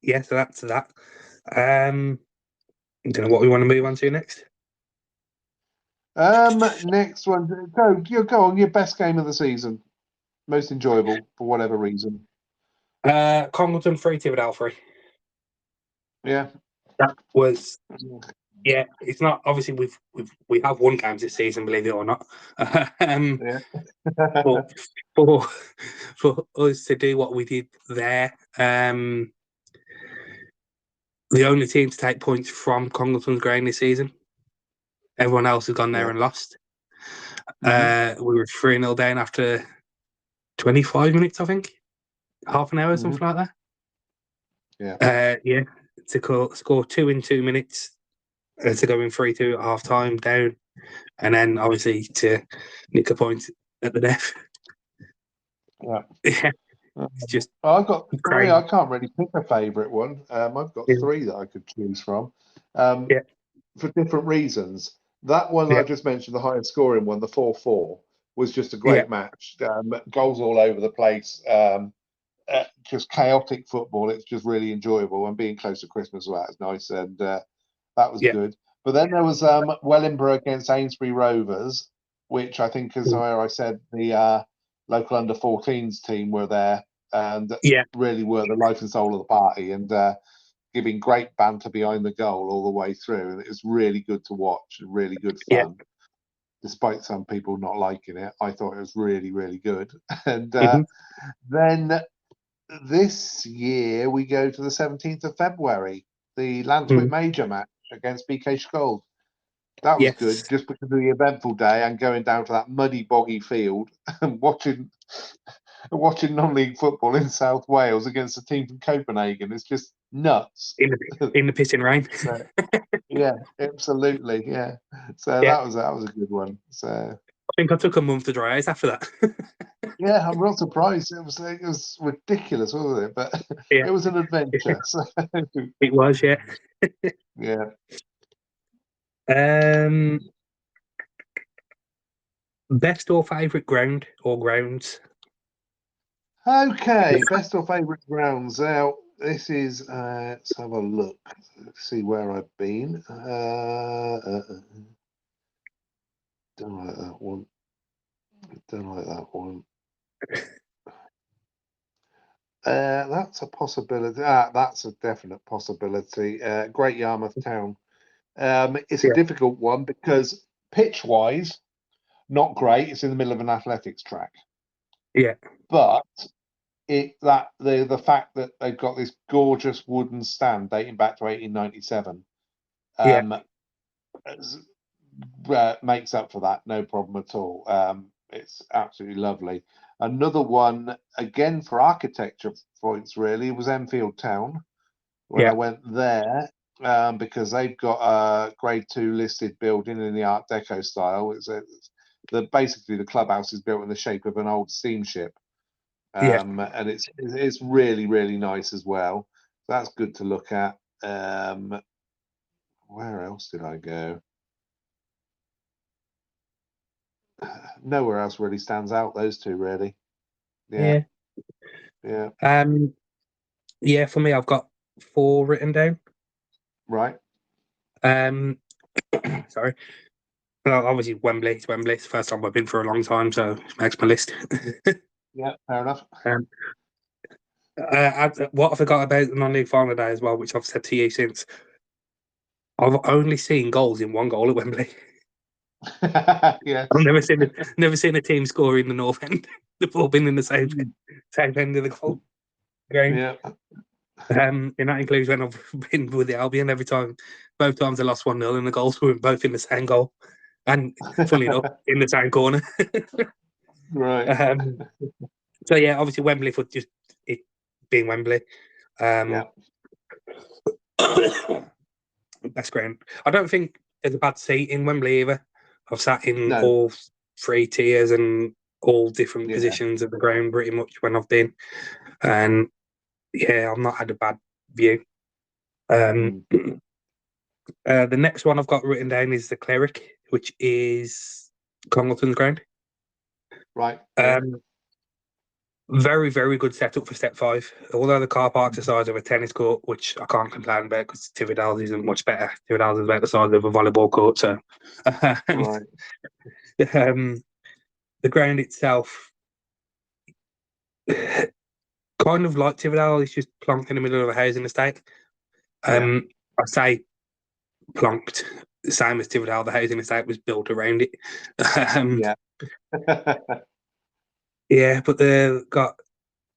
Yeah, so that's that. I don't know what we want to move on to next. Next one. Go on. Your best game of the season, most enjoyable for whatever reason. Congleton 3, Tiverdale 3. Yeah, that was. Yeah, it's not obviously we have won games this season, believe it or not. But for us to do what we did there, the only team to take points from Congleton's ground this season. Everyone else has gone there and lost. We were 3-0 down after 25 minutes, I think. Half an hour, something like that. Yeah. To score 2 in 2 minutes, to go in 3-2 at half time down, and then obviously to nick a point at the death. Yeah. It's just I've got 3. crazy. I can't really pick a favourite one. I've got 3 that I could choose from. For different reasons. That one I just mentioned, the highest scoring one, the 4-4, was just a great match. Goals all over the place. Just chaotic football. It's just really enjoyable, and being close to Christmas, well, that's nice, and that was good. But then there was Wellingborough against Amesbury Rovers, which I think is where I said the local under-14s team were there and Yeah. really were the life and soul of the party, and giving great banter behind the goal all the way through. And it was really good to watch and really good fun. Yeah. Despite some people not liking it, I thought it was really, really good. And Mhm. then this year we go to the 17th of February, the Lantwick Mm. Major match against BK Skold. That was good, Yes. just because of the eventful day and going down to that muddy, boggy field and watching non-league football in South Wales against a team from Copenhagen. It's just nuts. In the pissing rain. So, yeah, absolutely, yeah. So Yeah. that was a good one. So I think I took a month to dry out after that. yeah, I'm real surprised. It was ridiculous, wasn't it? But Yeah. it was an adventure. So It was, yeah. yeah. Best or favourite ground or grounds? Okay, best or favourite grounds. Now, this is, let's have a look. Let's see where I've been. Don't like that one. Don't like that one. That's a possibility. That's a definite possibility. Great Yarmouth Town. It's a Yeah. difficult one because pitch-wise, not great. It's in the middle of an athletics track. Yeah. But the fact that they've got this gorgeous wooden stand dating back to 1897 Yeah. Makes up for that, no problem at all. It's absolutely lovely. Another one, again for architecture points, really, was Enfield Town when I Yeah. went there, because they've got a Grade 2 listed building in the Art Deco style. Basically the clubhouse is built in the shape of an old steamship. Yeah. And it's really, really nice as well. That's good to look at. Where else did I go? Nowhere else really stands out. Those two, really. Yeah, Yeah. yeah. Yeah, for me, I've got 4 written down. Right. Um, sorry. Well, obviously Wembley. It's Wembley. It's the first time I've been for a long time, so it makes my list. Yeah, fair enough. um, what I forgot about the non-league final day as well, which I've said to you since, I've only seen goals in one goal at Wembley. Yes. I've never seen a team score in the north end. They've all been in the same end of the goal ground. Yeah. And that includes when I've been with the Albion. Both times I lost 1-0 and the goals were both in the same goal. And funny enough, in the same corner. Right. So yeah, obviously Wembley for just it being Wembley. Yeah. Best ground. I don't think there's a bad seat in Wembley either. I've sat in No. all 3 tiers and all different Yeah. positions of the ground pretty much when I've been. And yeah, I've not had a bad view. The next one I've got written down is the Cleric, which is Congleton's ground. Right. Yeah. Very, very good setup for step 5. Although the car park's the size of a tennis court, which I can't complain about because Tividale's isn't much better. Tividale's is about the size of a volleyball court. So, Right. the ground itself, kind of like Tividale, it's just plonked in the middle of a housing estate. Yeah. I say plonked, the same as Tividale. The housing estate was built around it. Yeah. Yeah, but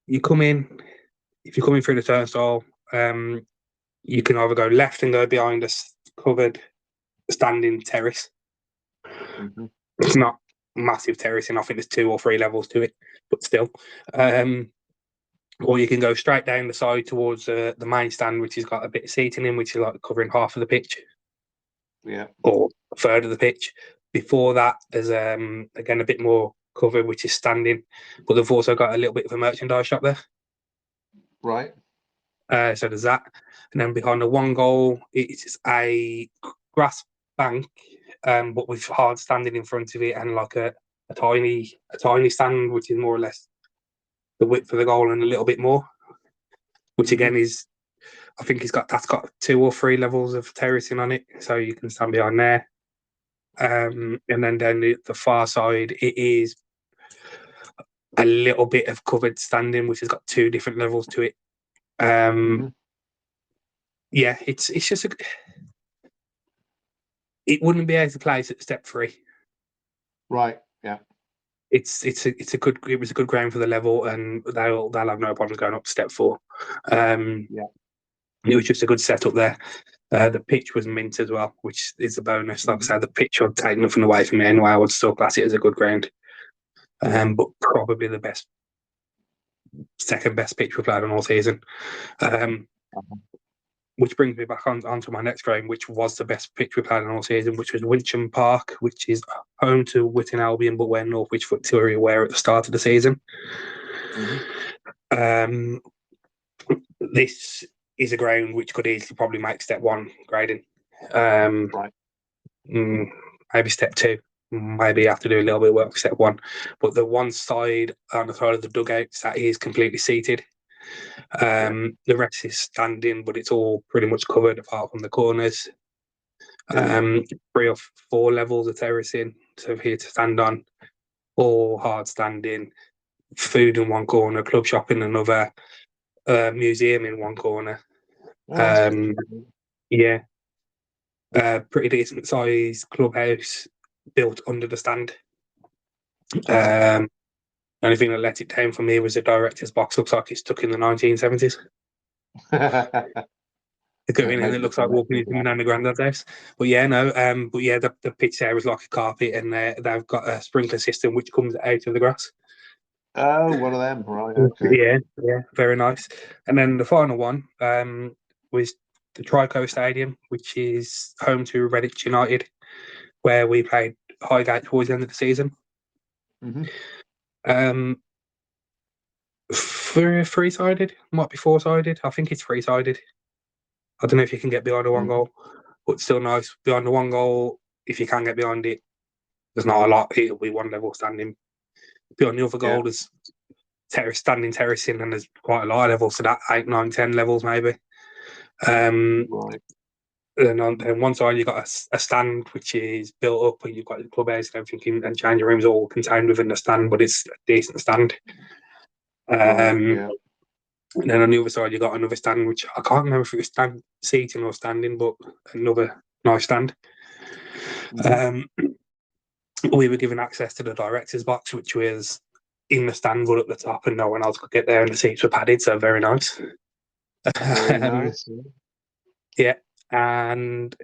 you come in, if you're coming through the turnstile, you can either go left and go behind a covered standing terrace. Mm-hmm. It's not massive terracing. I think there's 2 or 3 levels to it, but still. Or you can go straight down the side towards the main stand, which has got a bit of seating in, which is like covering half of the pitch. Yeah. Or a third of the pitch. Before that, there's again a bit more cover, which is standing, but they've also got a little bit of a merchandise shop there. Right. So there's that, and then behind the one goal, it's a grass bank, but with hard standing in front of it, and like a tiny stand, which is more or less the width of the goal and a little bit more. Which again is, I think that's got 2 or 3 levels of terracing on it, so you can stand behind there. And then down the far side, it is a little bit of covered standing, which has got 2 different levels to it. Yeah, it's just it wouldn't be able to place at step 3. Right. Yeah. It was a good ground for the level, and they'll have no problems going up to step 4. Yeah. It was just a good setup there. The pitch was mint as well, which is a bonus. Like I said, the pitch would take nothing away from me anyway. I would still class it as a good ground. But probably the second best pitch we played on all season. Which brings me back onto my next game, which was the best pitch we played on all season, which was Wincham Park, which is home to Whitton Albion, but where Norwich Victoria were at the start of the season. This is a ground which could easily probably make step 1 grading. Right. Maybe step 2. Maybe have to do a little bit of work for step 1. But the one side on the side of the dugouts, that is completely seated. The rest is standing, but it's all pretty much covered apart from the corners. 3 or 4 levels of terracing, so here to stand on, all hard standing, food in one corner, club shop in another, museum in one corner. Yeah. Pretty decent size clubhouse built under the stand. The only thing that let it down for me was the director's box. Looks like it's stuck in the 1970s. It looks like walking into my nan and granddad's house. But yeah, no. But yeah, the pitch there is like a carpet, and they've got a sprinkler system which comes out of the grass. Oh, one of them, right? Okay. Yeah, very nice. And then the final one was the Trico Stadium, which is home to Redditch United, where we played Highgate towards the end of the season. Three-sided, might be 4-sided. I think it's 3-sided. I don't know if you can get behind a 1 goal, but still nice. Behind the 1 goal, if you can get behind it, there's not a lot. It'll be 1 level standing. Behind the other goal, there's terracing, and there's quite a lot of levels, so that 8, 9, 10 levels maybe. Right. And on one side you've got a stand which is built up, and you've got the clubhouse and everything, and changing rooms all contained within the stand, but it's a decent stand. And then on the other side you've got another stand, which I can't remember if it was seating or standing, but another nice stand. We were given access to the director's box, which was in the stand but at the top, and no one else could get there, and the seats were padded, so very nice. Very nice. Yeah, and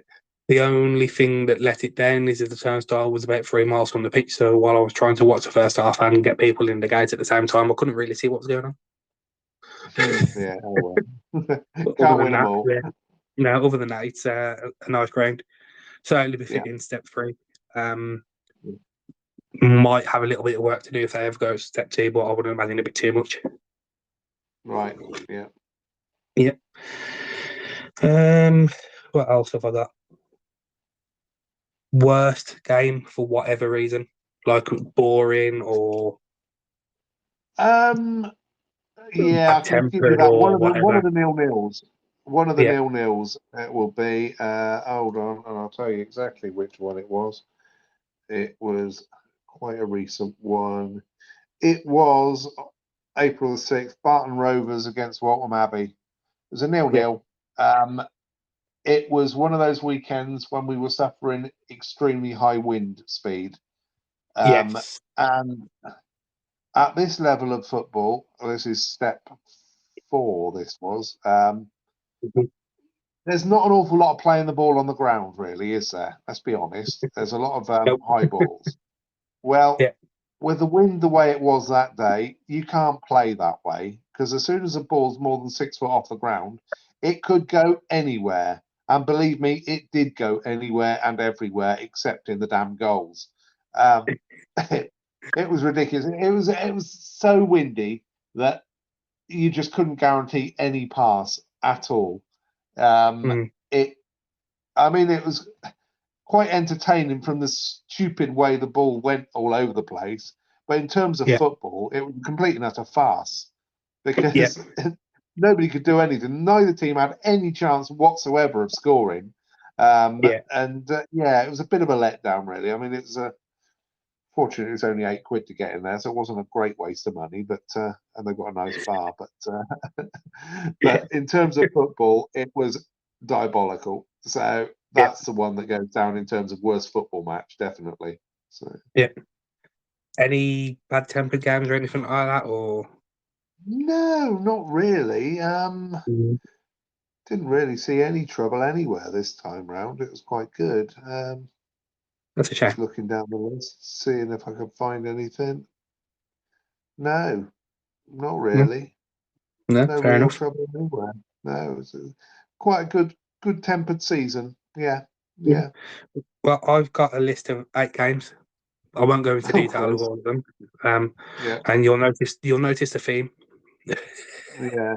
the only thing that let it down is that the turnstile was about 3 miles from the pitch, so while I was trying to watch the first half and get people in the gate at the same time, I couldn't really see what was going on. Yeah, oh well. Can't win them all. Yeah. No, other than that, it's a nice ground. Certainly be fit in step 3. Might have a little bit of work to do if they ever go to step 2, but I wouldn't imagine a bit too much. Right, yeah. Yeah. What else have I got? Worst game for whatever reason, like boring or yeah, I can give you that. One of the nil-nils. One of the nil-nils it will be. Hold on, and I'll tell you exactly which one it was. It was quite a recent one. It was April the 6th, Barton Rovers against Waltham Abbey. It was a 0-0. It was one of those weekends when we were suffering extremely high wind speed. And at this level of football, this is step 4, this was, there's not an awful lot of playing the ball on the ground, really, is there? Let's be honest. There's a lot of high balls. Well, with the wind the way it was that day, you can't play that way, because as soon as a ball's more than 6 foot off the ground, it could go anywhere. And believe me, it did go anywhere and everywhere except in the damn goals. It was ridiculous. It was so windy that you just couldn't guarantee any pass at all. It was quite entertaining from the stupid way the ball went all over the place. But in terms of football, it was a complete and utter farce because nobody could do anything. Neither team had any chance whatsoever of scoring. It was a bit of a letdown, really. I mean, it was Fortunately, it was only £8 to get in there, so it wasn't a great waste of money. But and they've got a nice bar. But in terms of football, it was diabolical. So that's the one that goes down in terms of worst football match, definitely. So Any bad tempered games or anything like that, or no, not really. Didn't really see any trouble anywhere this time round. It was quite good. that's a shame. Just looking down the list, seeing if I could find anything. No, not really. No, No fair real enough. trouble anywhere. No, it was quite a good tempered season. Yeah. Well, I've got a list of 8 games. I won't go into Oh, detail of Christ. all of them. Yeah, And you'll notice the theme. yeah,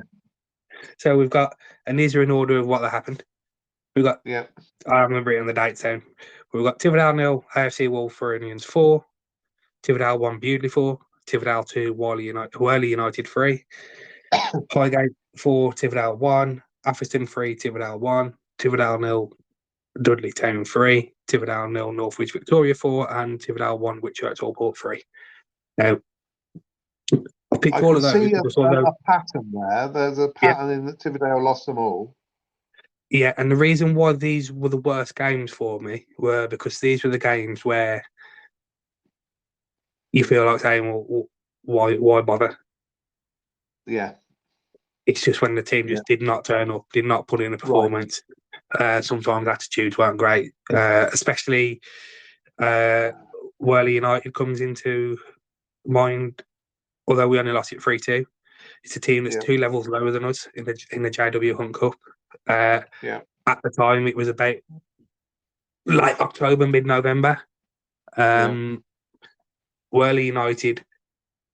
So we've got, and these are in order of what that happened. We've got, yeah, I remember it on the dates down. We've got Tividale 0, AFC Wolverhampton 4, Tividale 1, Bewdley 4, Tividale 2, Worley United 3, Highgate 4, Tividale 1, Atherstone 3, Tividale 1, Tividale 0, Dudley Town 3, Tividale 0, Northwich Victoria 4, and Tividale 1, Whitchurch Allport 3. Now, I picked I all can of those see because although, a pattern there. There's a yeah, pattern in that Tividale lost them all. yeah, and the reason why these were the worst games for me were because these were the games where you feel like saying, well why bother? Yeah, It's just when the team yeah, just did not turn up, did not put in a right. performance. Sometimes attitudes weren't great, especially Worley United comes into mind. Although we only lost it 3-2, it's a team that's Yeah, 2 levels lower than us in the JW Hunt Cup. yeah, At the time, it was about late October, mid-November. yeah. Worley United,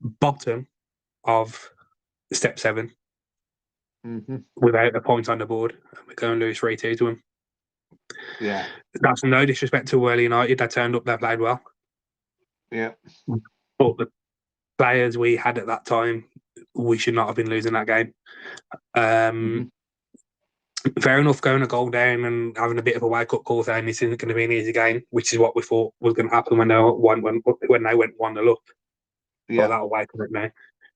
bottom of step 7, Hmm. without a point on the board. We're going to lose 3-2 to them. Yeah, That's no disrespect to Worley United. They turned up, they played well. yeah. But the players we had at that time, we should not have been losing that game. Hmm. Fair enough, going a goal down and having a bit of a wake-up call saying this isn't going to be an easy game, which is what we thought was going to happen when they went 1-0 up. Well, Yeah. that'll wake up now.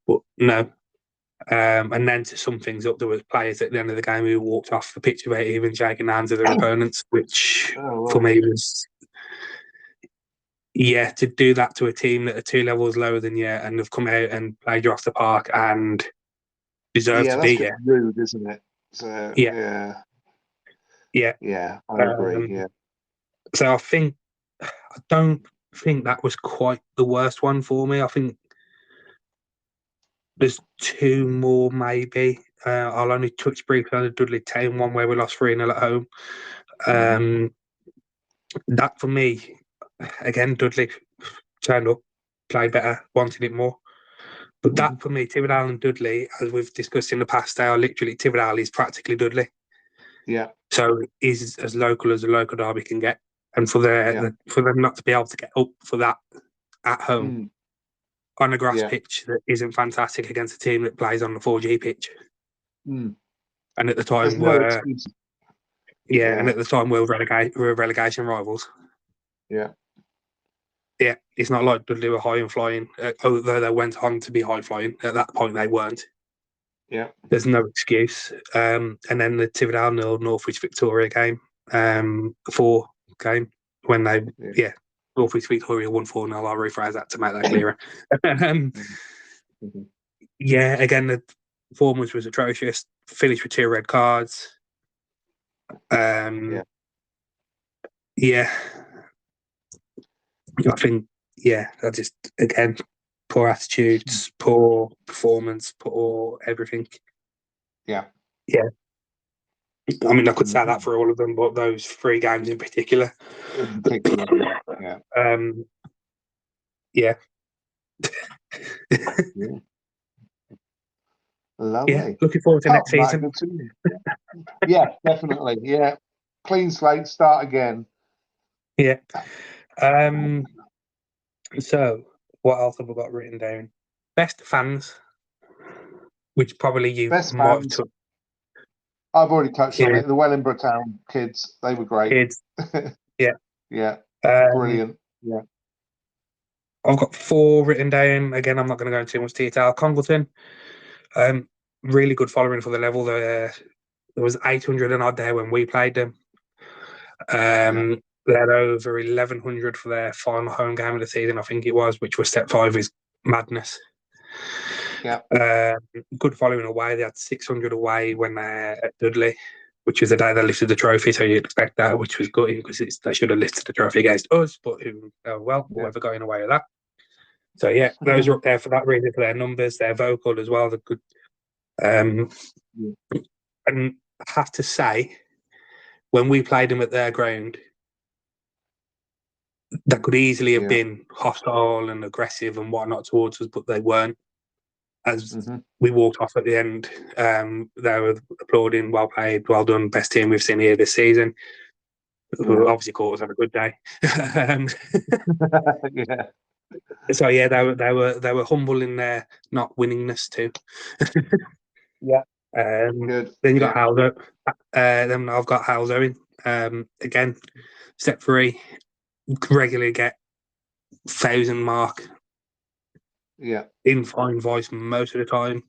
But no. And then to sum things up, there was players at the end of the game who walked off the pitch without even shaking hands with their opponents, which Oh, for right. me was, to do that to a team that are 2 levels lower than you and have come out and played you off the park and deserve Yeah, to that's beat just you. rude, isn't it? So, Yeah, yeah. yeah, I agree. Yeah. So I don't think that was quite the worst one for me. I think there's 2 more maybe. I'll only touch briefly on the Dudley Town one where we lost 3-0 at home. Mhm. That for me, again, Dudley turned up, played better, wanted it more. But Mhm. that for me, Tividale and Dudley, as we've discussed in the past, they are literally, Tividale is practically Dudley. Yeah, So is as local as a local derby can get. And for yeah, for them not to be able to get up for that at home mm, on a grass yeah, pitch that isn't fantastic against a team that plays on the 4G pitch. mm. And at the There's time no we're excuse. and Yeah, at the time we're relegation rivals. yeah, Yeah, it's not like Dudley were high and flying, although they went on to be high flying. At that point, they weren't. yeah, There's no excuse. And then the Tividale nil Northwich Victoria game, 4 game when they yeah. Northwich Victoria won 4-0. I'll rephrase that to make that clearer. um, Mhm. Mhm. again the performance was atrocious. Finished with 2 red cards. Yeah. Um, yeah, I think I just again poor attitudes, poor performance, poor everything. Yeah. Yeah, I mean I could say that Mhm. for all of them, but those 3 games in particular. In particular, yeah, yeah, Um, yeah, yeah. yeah. Lovely. Looking forward to Apart next from that, season. good season. Yeah, definitely. Yeah. Clean slate, start again. Yeah. Um, so what else have I got written down? Best fans, which probably you Best might have fans, took. I've already touched on Yeah, it. The Wellingborough Town kids, they were great. kids. Yeah. Yeah, Um, brilliant. Yeah. I've got 4 written down. Again, I'm not going to go into too much detail. Congleton, really good following for the level. There was 800 and odd there when we played them. They had over 1,100 for their final home game of the season, I think it was, which was step 5 is madness. Yeah. Good following away. They had 600 away when they're at Dudley, which was the day they lifted the trophy. So you'd expect that, which was good because they should have lifted the trophy against us, but whoever got in away with that. So yeah, those are up there for that reason, for their numbers, their vocal as well. They're good. And I have to say, when we played them at their ground, that could easily have been hostile and aggressive and whatnot towards us, but they weren't. As we walked off at the end, they were applauding, well played, well done, best team we've seen here this season. Obviously, caught us on a good day. So yeah, they were humble in their not winningness too. Good. Then you got Haldo. Then I've got Haldo in. Again, step 3, regularly get 1,000 mark. In fine voice most of the time.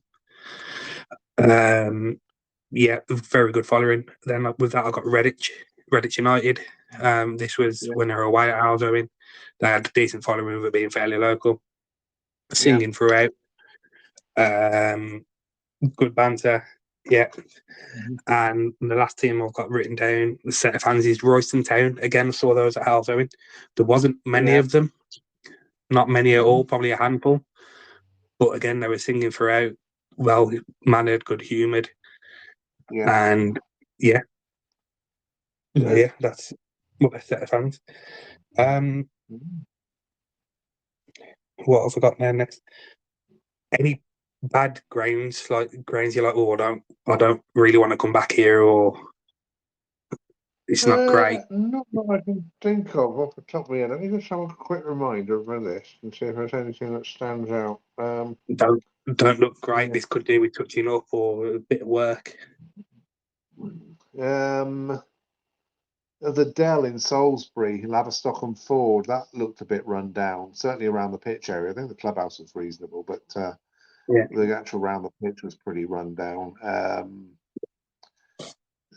Very good following. Then with that, I got Redditch United. This was when they were away at Haldo. They had a decent following with it being fairly local. Singing throughout. Good banter. Yeah. And the last team I've got written down, the set of fans, is Royston Town. Again, I saw those at Haldo. There wasn't many of them. Not many at all, probably a handful. But again, they were singing throughout, well mannered, good humoured. And that's my best set of fans. What have I got there next? Any bad grounds, like grounds you're like, oh, I don't really want to come back here, or it's not great? Not that I can think of off the top of my head. Let me just have a quick reminder of my list and see if there's anything that stands out. Don't look great. This could do with touching up or a bit of work. The Dell in Salisbury, Laverstock and Ford, that looked a bit run down, certainly around the pitch area. I think the clubhouse was reasonable, but the actual round the pitch was pretty run down.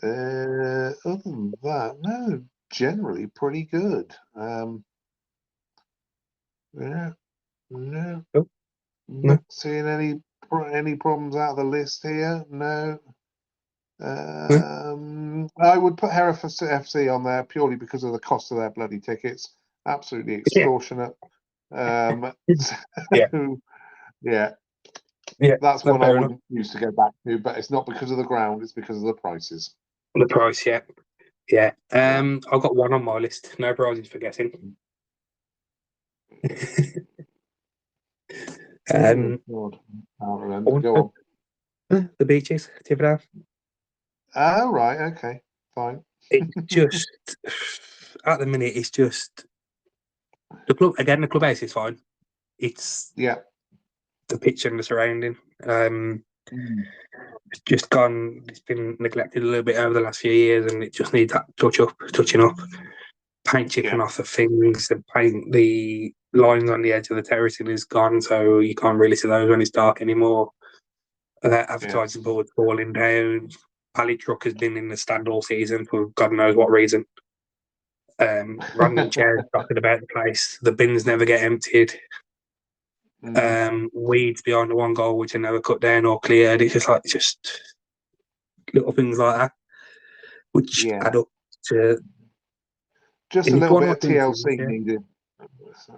Other than that, no, generally pretty good. Not seeing any problems out of the list here. No. I would put Hereford FC on there purely because of the cost of their bloody tickets. Absolutely extortionate. That's one I wouldn't use to go back to, but it's not because of the ground, it's because of the prices. The price, yeah. I've got one on my list. No prizes for guessing. God. I'll remember. Go on. The Beaches, Tipton. Oh, right, okay, fine. It just at the minute, it's just the club again. The clubhouse is fine. It's the pitch and the surrounding. It's just gone. It's been neglected a little bit over the last few years, and it just needs that touching up. Paint chipping off the things. The lines on the edge of the terracing is gone, so you can't really see those when it's dark anymore. Advertising boards falling down. Pallet truck has been in the stand all season for God knows what reason. Random chairs talking about the place. The bins never get emptied. Weeds behind the one goal which are never cut down or cleared. It's just little things like that, which add up to just a little bit of TLC needed.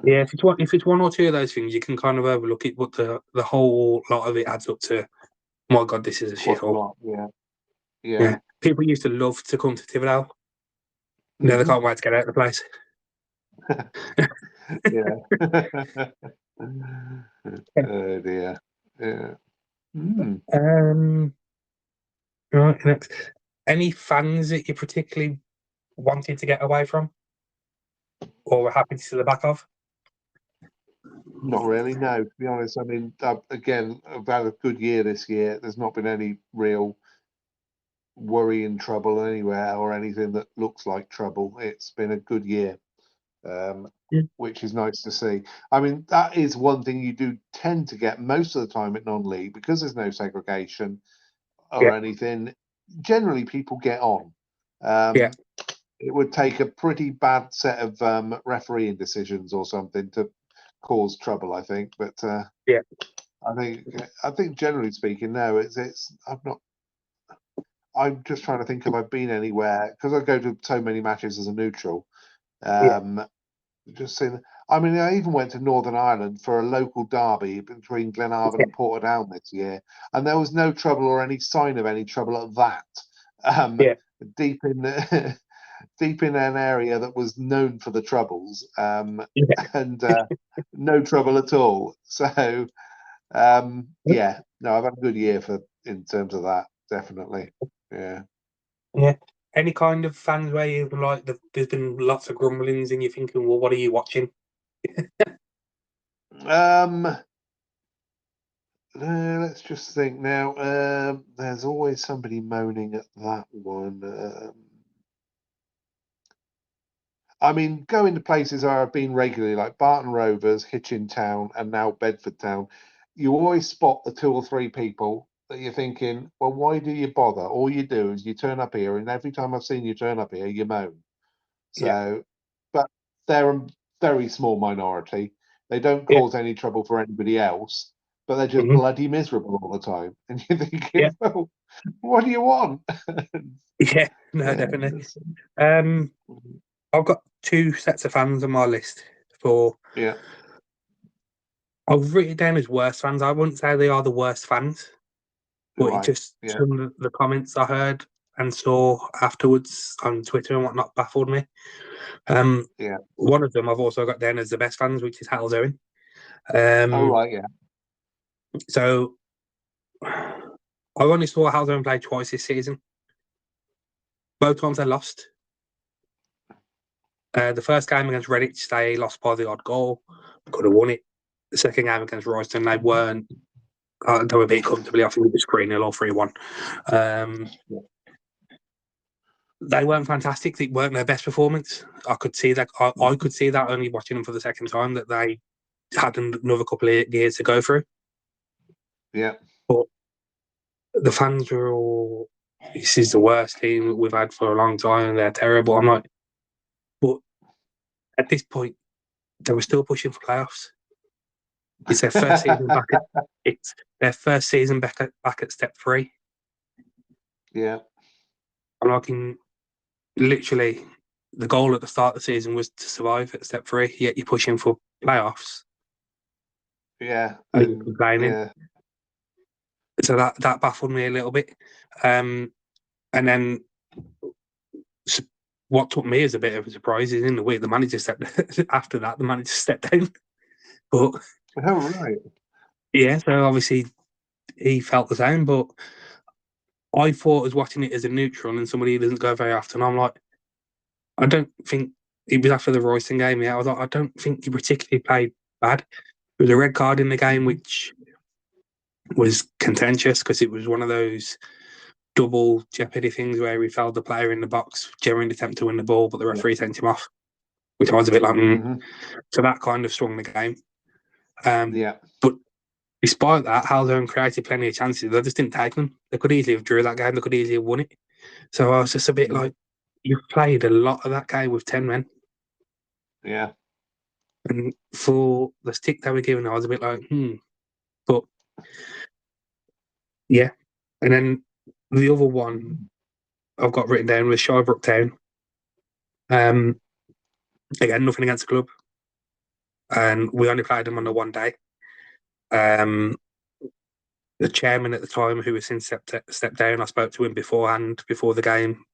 Yeah, if it's one or two of those things, you can kind of overlook it, but the whole lot of it adds up to, my God, this is a shithole. Yeah. People used to love to come to Thibodeau. Now they can't wait to get out of the place. Oh dear. Yeah. Right, next. Any fans that you particularly wanted to get away from, or were happy to see the back of? Not really, no. To be honest, I mean, again, I've had a good year this year. There's not been any real worry and trouble anywhere or anything that looks like trouble. It's been a good year. which is nice to see. I mean, that is one thing you do tend to get most of the time at non-league, because there's no segregation or anything. Generally, people get on. It would take a pretty bad set of refereeing decisions or something to cause trouble, I think. But I think generally speaking, no, it's. I'm just trying to think if I've been anywhere, because I go to so many matches as a neutral. Just seeing. I mean, I even went to Northern Ireland for a local derby between Glenarvan and Portadown this year, and there was no trouble or any sign of any trouble at that. Deep in deep in an area that was known for the troubles, and no trouble at all. So, no, I've had a good year in terms of that, definitely. Yeah. Any kind of fans where you like there's been lots of grumblings and you're thinking, well, what are you watching? Let's just think now. There's always somebody moaning at that one. I mean, going to places I've been regularly, like Barton Rovers, Hitchin Town, and now Bedford Town, you always spot the 2 or 3 people that you're thinking, well, why do you bother? All you do is you turn up here, and every time I've seen you turn up here, you moan. So, but they're a very small minority. They don't cause any trouble for anybody else, but they're just bloody miserable all the time. And you're thinking, well, what do you want? Definitely. I've got 2 sets of fans on my list for. I've written it down as worst fans. I wouldn't say they are the worst fans, but it just some of the comments I heard and saw afterwards on Twitter and whatnot baffled me. One of them I've also got down as the best fans, which is Halesowen. So I only saw Halesowen play twice this season. Both times they lost. The first game against Redditch, they lost by the odd goal. Could have won it. The second game against Royston, they weren't. They were beat comfortably. I think it was 3-0 or 3-1. They weren't fantastic. It weren't their best performance. I could see that. I could see that only watching them for the second time, that they had another couple of years to go through. But the fans were all, this is the worst team we've had for a long time. They're terrible. I'm like, but at this point, they were still pushing for playoffs. It's their first season back. It's their first season back at step 3. I'm like, literally, the goal at the start of the season was to survive at step 3. Yet you're pushing for playoffs. And you're complaining. So that baffled me a little bit. And then what took me as a bit of a surprise is in the way the manager stepped after that. The manager stepped down. But so obviously he felt the same. But I thought I was watching it as a neutral and somebody who doesn't go very often. I'm like, I don't think it was after the Royston game. I was like, I don't think he particularly played bad. There was a red card in the game, which was contentious because it was one of those double jeopardy things where he fouled the player in the box during the attempt to win the ball, but the referee sent him off, which I was a bit like, So that kind of swung the game. But despite that, Halesowen created plenty of chances. They just didn't take them. They could easily have drew that game. They could easily have won it. So I was just a bit like, you've played a lot of that game with 10 men. And for the stick they were given, I was a bit like, But, And then the other one I've got written down was Shirebrook Town. Again, nothing against the club. And we only played them on the one day. The chairman at the time, who has since stepped down, I spoke to him beforehand, before the game.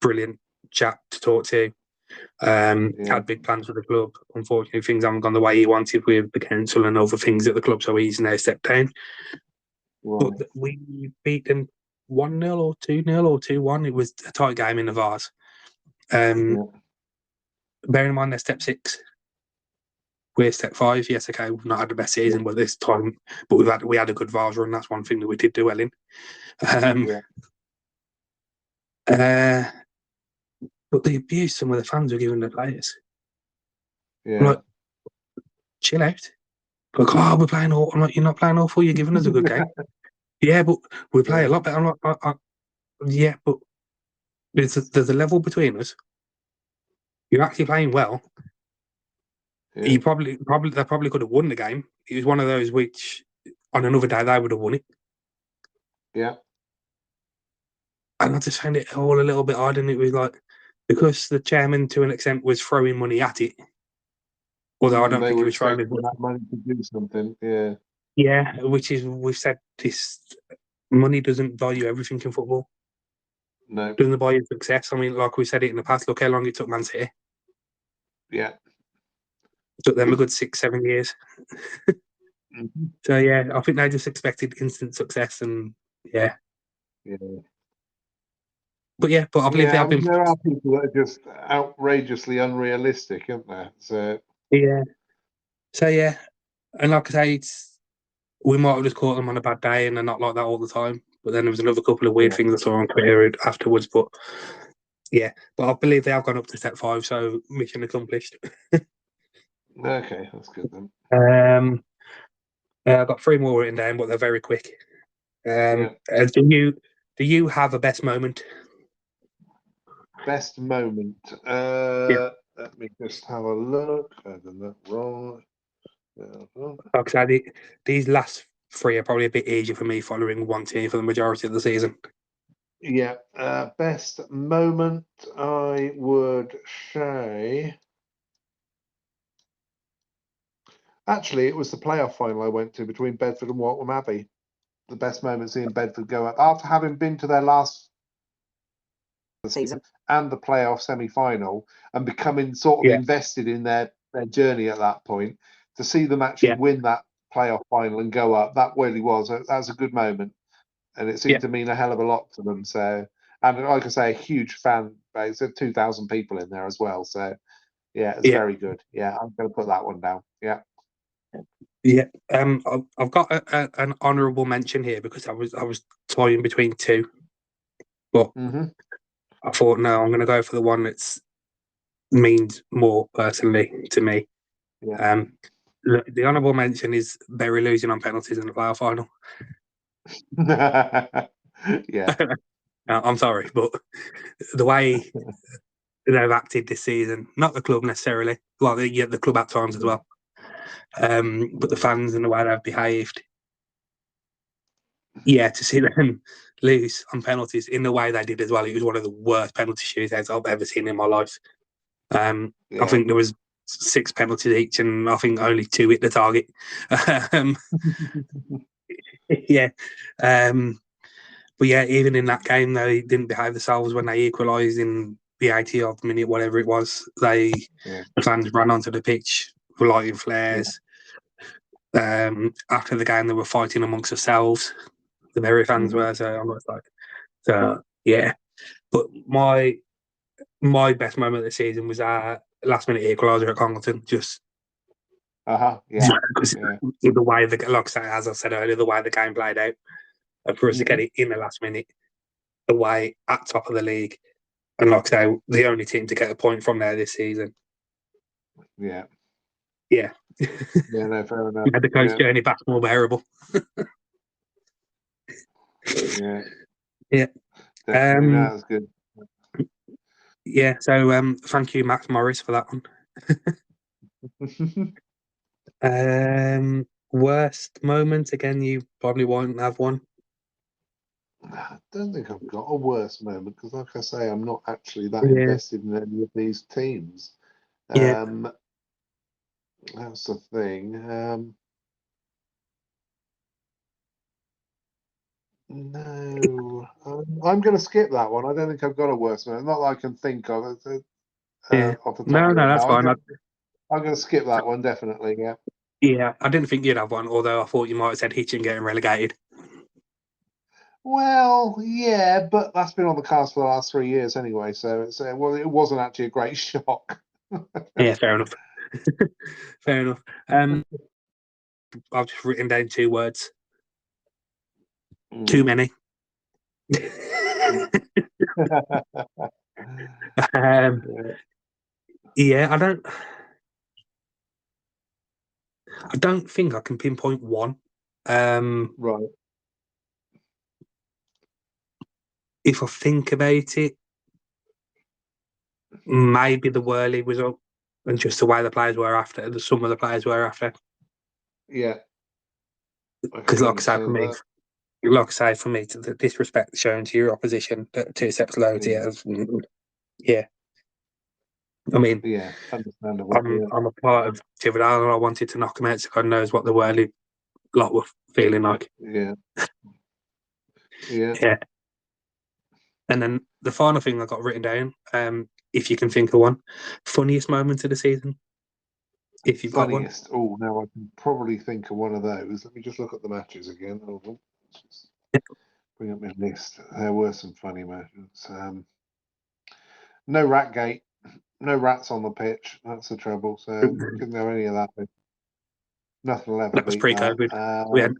Brilliant chap to talk to. Had big plans for the club. Unfortunately, things haven't gone the way he wanted with the council and other things at the club, so he's now stepped down. But we beat them 1-0 or 2-0 or 2-1. It was a tight game in the Vase. Bearing in mind they're step 6. We're step 5. Yes, okay, we've not had the best season, but this time, but we had a good Vase run. That's one thing that we did do well in. But the abuse some of the fans were giving the players. I'm like, chill out. Like, oh, we're playing awful. I'm like, you're not playing awful. You're giving us a good game. Yeah, but we play a lot better. I'm like, yeah, but there's a level between us. You're actually playing well. Yeah. You probably they probably could have won the game. It was one of those which on another day they would have won it. Yeah. And I just found it all a little bit odd. And it was like, because the chairman to an extent was throwing money at it, although I don't They think he were was throwing as expecting much. that money to do something. Yeah. Yeah, which is, we've said this, money doesn't buy you everything in football. No. Doesn't buy you success. I mean, like we said it in the past, look how long it took Man City. Yeah. It took them a good 6-7 years. Mm-hmm. So yeah, I think they just expected instant success, and yeah. Yeah. But I believe they I have mean, been. there are people that are just outrageously unrealistic, aren't there? So Yeah. So yeah, and like I say, we might have just caught them on a bad day, and they're not like that all the time. But then there was another couple of weird things I saw on Twitter afterwards. But yeah, I believe they have gone up to step 5, so mission accomplished. okay, that's good then. I've got 3 more written down, but they're very quick. Yeah. Do you have a best moment? Best moment. Yeah. Let me just have a look. I did that wrong. Like I say, these last 3 are probably a bit easier for me following one team for the majority of the season. Yeah. Best moment, I would say. Actually, it was the playoff final I went to between Bedford and Waltham Abbey. The best moment seeing Bedford go up after having been to their last season and the playoff semi-final and becoming sort of invested in their journey at that point. To see them actually win that playoff final and go up, that really was a good moment, and it seemed to mean a hell of a lot to them. So, and like I say, a huge fan base. There 2,000 people in there as well. So, yeah, it's very good. Yeah, I'm going to put that one down. Yeah. Yeah, I've got an honourable mention here because I was toying between 2, but I thought no, I'm going to go for the one that's means more personally to me. Yeah. The honourable mention is Bury losing on penalties in the playoff final. Yeah. I'm sorry, but the way they've acted this season, not the club necessarily, well, the club at times as well, but the fans and the way they've behaved. Yeah, to see them lose on penalties in the way they did as well, it was one of the worst penalty shootouts I've ever seen in my life. I think there was 6 penalties each, and I think only 2 hit the target. Yeah, but yeah, even in that game, they didn't behave themselves when they equalised in the 80th minute, whatever it was. The fans ran onto the pitch, lighting flares. After the game, they were fighting amongst themselves. The Bury fans were, so I'm like, so yeah. But my best moment of the season was our last minute equaliser at Congleton. Just because the way as I said earlier, the way the game played out, and for us to get it in the last minute, the way at top of the league, and like I say, the only team to get a point from there this season. Yeah. Yeah. Yeah, no, fair enough. Made the coach journey back more bearable. Yeah. Yeah. Definitely, that's good. Yeah, so thank you, Max Morris, for that one. Worst moment, again, you probably won't have one. I don't think I've got a worst moment because, like I say, I'm not actually that invested in any of these teams. That's the thing. No, I'm going to skip that one. I don't think I've got a worst moment. Not that I can think of off the top of my head. That's fine. I'm going to skip that one, definitely, yeah. Yeah, I didn't think you'd have one, although I thought you might have said Hitchin getting relegated. Well, yeah, but that's been on the cards for the last 3 years anyway, so it's it wasn't actually a great shock. Yeah, fair enough. Fair enough. I've just written down 2 words. Too many. Yeah, I don't. I don't think I can pinpoint one. Right. If I think about it, maybe the Worley result and just the way the players were after, some of the players were after. Yeah. Because, like I say, for me, the disrespect shown to your opposition at 2 steps low to you, yeah. I mean, yeah, understandable. I'm a part of Tivadar and I wanted to knock them out, so God knows what the Worley lot were feeling like. Yeah. Yeah. Yeah. And then the final thing I got written down, if you can think of one, funniest moment of the season, if you've got one. Funniest. Oh, now I can probably think of one of those. Let me just look at the matches again. Hold on. Let's just bring up my list. There were some funny matches. No Ratgate. No rats on the pitch. That's the trouble. So couldn't have any of that. Nothing will ever That was beat that. pre-COVID. We had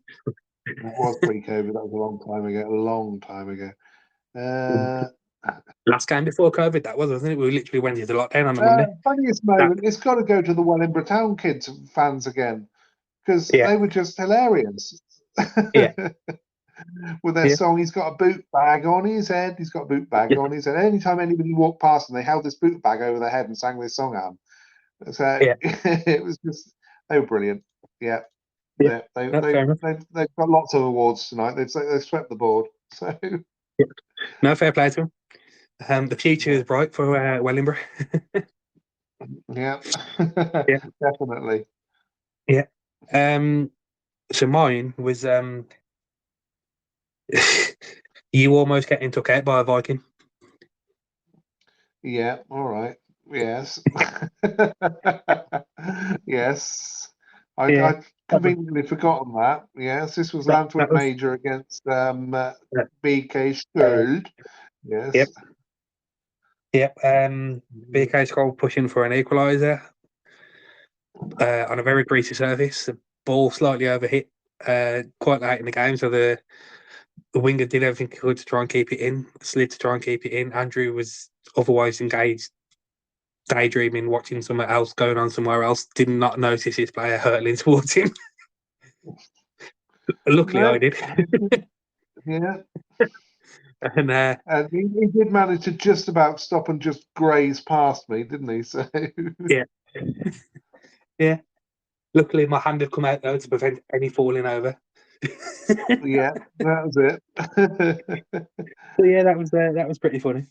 That was pre-COVID. That was a long time ago. A long time ago. last game before COVID, that was, wasn't it? We literally went into lockdown on a Monday. Funniest moment. It's got to go to the Wellingborough Town kids fans again because they were just hilarious. Yeah. With their song, he's got a boot bag on his head. He's got a boot bag on his head. Anytime anybody walked past them, they held this boot bag over their head and sang this song at them. So it was just, they were brilliant. Yeah. They've got lots of awards tonight. They've swept the board. So no, fair play to them. The future is bright for Wellingborough. yeah, definitely. Yeah. So mine was you almost getting took out by a Viking. Yeah. All right. Yes. Yes. I'd conveniently forgotten that. Yes, this was Lantworth Major against BK Sturld. Yes. Yep. BK Sturld pushing for an equaliser on a very greasy surface. The ball slightly overhit quite late in the game, so the winger did everything he could to try and keep it in. Slid to try and keep it in. Andrew was otherwise engaged, daydreaming, watching somewhere else going on somewhere else. Did not notice his player hurtling towards him. Luckily, I did. Yeah. And he did manage to just about stop and just graze past me, didn't he? So yeah, yeah. Luckily, my hand had come out though to prevent any falling over. Yeah, that was it. So yeah, that was pretty funny.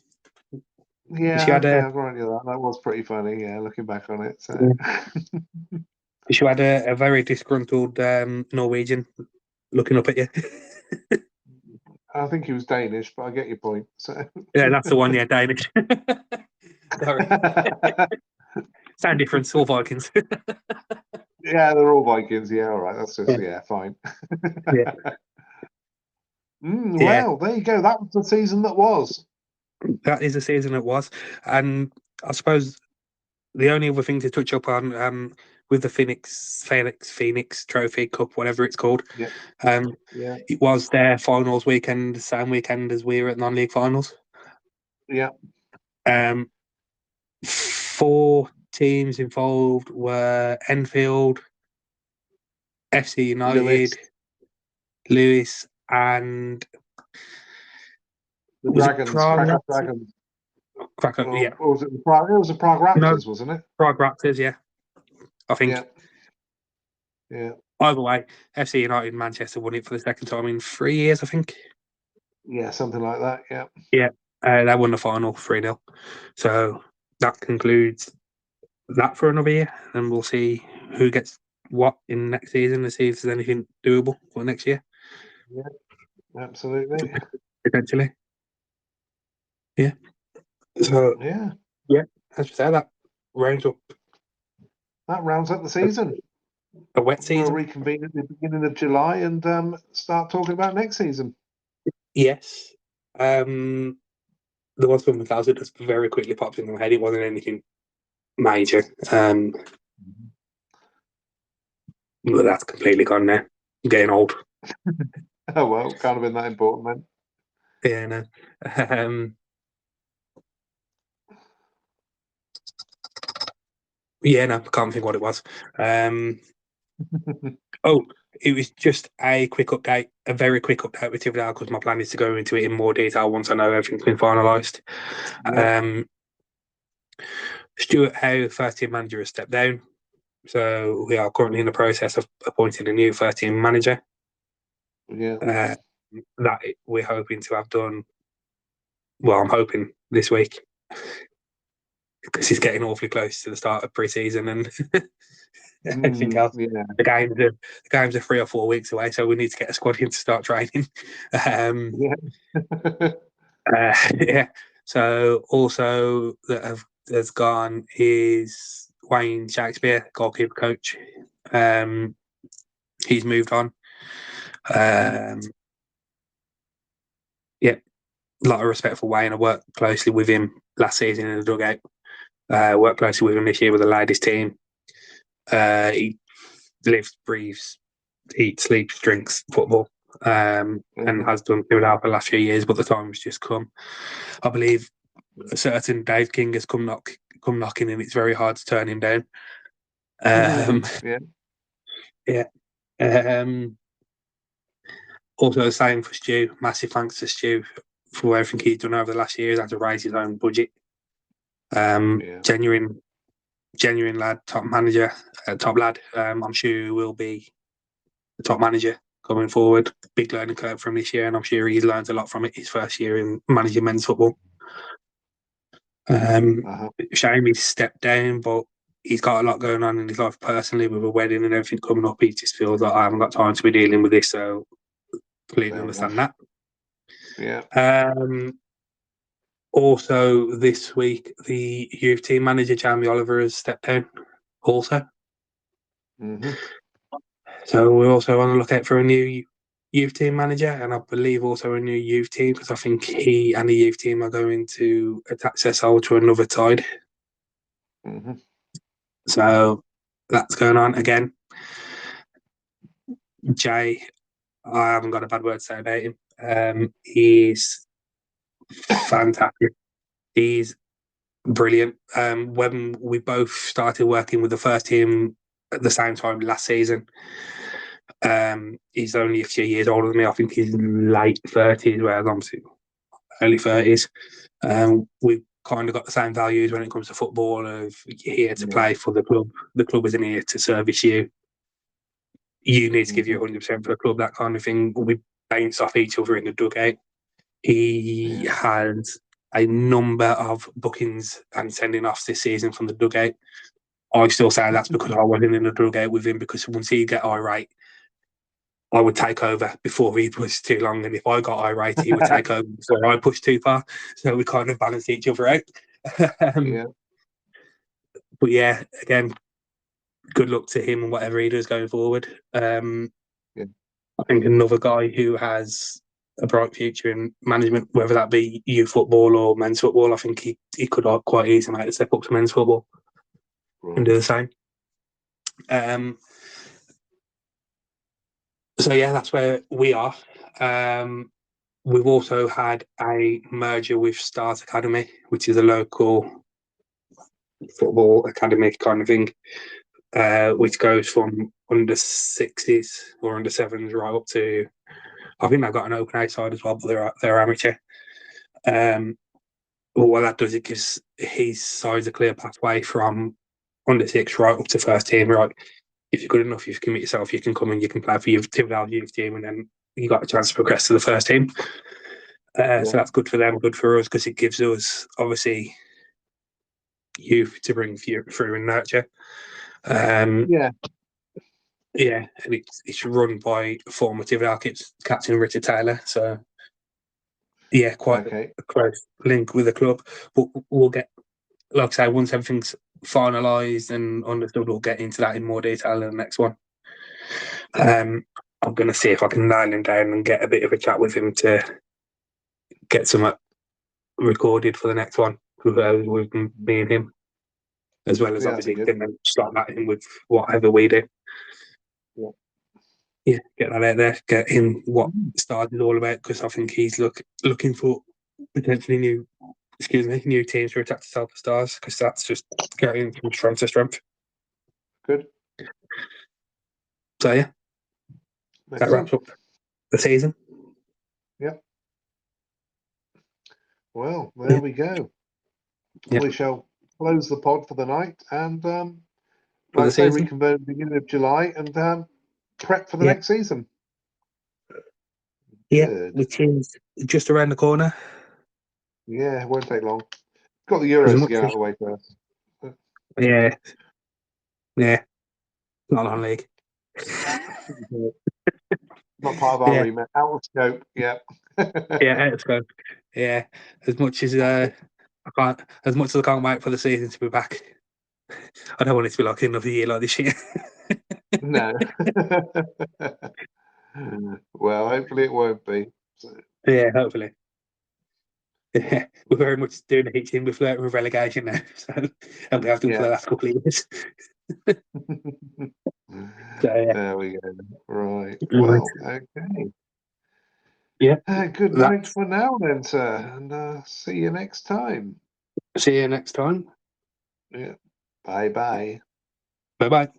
Yeah, okay, I'll grant you that. That was pretty funny. Yeah, looking back on it. So she had a very disgruntled Norwegian looking up at you. I think he was Danish, but I get your point. So yeah, that's the one. Yeah, Danish. Sorry. Sound different. All Vikings. Yeah, they're all Vikings. Yeah, all right. That's just fine. Yeah. Well, there you go. That was the season that was. That is the season it was, and I suppose the only other thing to touch up on with the Phoenix Trophy Cup, whatever it's called, it was their finals weekend, the same weekend as we were at non-league finals. Yeah. 4 teams involved were Enfield, FC United, Lewis and the Dragons. Krakow, yeah. Or was it the Prague? It was the Prague Raptors, wasn't it? Prague Raptors, yeah. I think. Yeah. Either way, FC United and Manchester won it for the second time in 3 years, I think. Yeah, something like that, yeah. Yeah, they won the final 3-0. So that concludes that for another year, and we'll see who gets what in next season to see if there's anything doable for next year. Yeah, absolutely. Potentially. Yeah. So, yeah, as you say, that rounds up. That rounds up the season. A wet season. We'll reconvene at the beginning of July and start talking about next season. Yes. There was something else that just very quickly popped in my head. It wasn't anything major. But that's completely gone now. I'm getting old. Oh, well, can't have been that important then. Yeah, no. Yeah, no, I can't think what it was. Oh, it was just a quick update, a very quick update with Tivoli, because my plan is to go into it in more detail once I know everything's been finalised. Yeah. Stuart Howe, first team manager, has stepped down. So we are currently in the process of appointing a new first team manager. Yeah. That we're hoping to have done. Well, I'm hoping this week, because it's getting awfully close to the start of pre-season and everything else. Yeah. The games are 3 or 4 weeks away, so we need to get a squad in to start training. Yeah. Yeah. So also has gone is Wayne Shakespeare, goalkeeper coach. He's moved on. Yeah, a lot of respect for Wayne. I worked closely with him last season in the dugout. Worked closely with him this year with the ladies team. He lives, breathes, eats, sleeps, drinks football, and has done throughout the last few years. But the time has just come. I believe a certain Dave King has come knocking, and it's very hard to turn him down. Yeah. Yeah. Also, the same for Stu. Massive thanks to Stu for everything he's done over the last year. He's had to raise his own budget. Yeah. Genuine lad, top manager, top lad. I'm sure he will be the top manager going forward. Big learning curve from this year, and I'm sure he's learned a lot from it. His first year in managing men's football. Shame he's stepped down, but he's got a lot going on in his life personally with a wedding and everything coming up. He just feels like I haven't got time to be dealing with this, so completely understand that. Yeah. Also, this week, the youth team manager, Jamie Oliver, has stepped down also. So we're also on the lookout for a new youth team manager, and I believe also a new youth team, because I think he and the youth team are going to attach their soul to another side. So that's going on again. Jay, I haven't got a bad word to say about him. He's fantastic. He's brilliant. When we both started working with the first team at the same time last season, he's only a few years older than me. I think he's late 30s, whereas I'm early 30s. We've kind of got the same values when it comes to football, of you're here to play for the club. The club isn't here to service you. You need to give you 100% for the club, that kind of thing. We bounce off each other in the dugout. He had a number of bookings and sending offs this season from the dugout. I still say that's because I wasn't in the dugout with him, because once he'd get irate, I would take over before he pushed too long. And if I got irate, he would take over before I pushed too far. So we kind of balanced each other out. But yeah, again, good luck to him and whatever he does going forward. I think another guy who has a bright future in management, whether that be youth football or men's football, I think he could quite easily make a step up to men's football and do the same. So yeah, that's where we are. We've also had a merger with Stars Academy, which is a local football academy kind of thing, which goes from under 60s or under 7s right up to, I think they've got an open A side as well, but they're amateur. But what that does, it gives his sides a clear pathway from under 6 right up to first team. Right, if you're good enough, you commit yourself, you can come and you can play for your Tivoli youth team, and then you got a chance to progress to the first team. So that's good for them, good for us, because it gives us obviously youth to bring through and nurture. Yeah, and it's run by former Tivoli captain Richard Taylor. So yeah, quite a close link with the club. But we'll get, like I say, once everything's finalised and understood, we'll get into that in more detail in the next one. I'm going to see if I can nail him down and get a bit of a chat with him to get some recorded for the next one with me and him, as well as obviously then slot that in with whatever we do. Yeah, get that out there, get him what Stars is all about, because I think he's looking for potentially new teams to attach to Stars, because that's just getting from strength to strength. Good. So yeah, that Excellent. wraps up the season. Yep. Well, there we go. Yep. We shall close the pod for the night and, For like I the say, season. reconvene at the beginning of July and prep for the Yeah. next season. Yeah, Good. which is just around the corner. Yeah, it won't take long. Got the As Euros to much get out as of the way first. yeah, not on league. Not part of our Yeah, remit. Out of scope. Yep. out of scope. Yeah, as much as I can't, as much as I can't wait for the season to be back. I don't want it to be like another year like this year. No. Well, hopefully it won't be. So, Yeah, hopefully. Yeah, we're very much doing the hitching with relegation now, so and we have done for the yeah. last couple of years. So yeah, There we go. Right. right. Well, okay. Yeah, Good night that's. for now then, sir. And see you next time. See you next time. Yeah. Bye bye. Bye bye.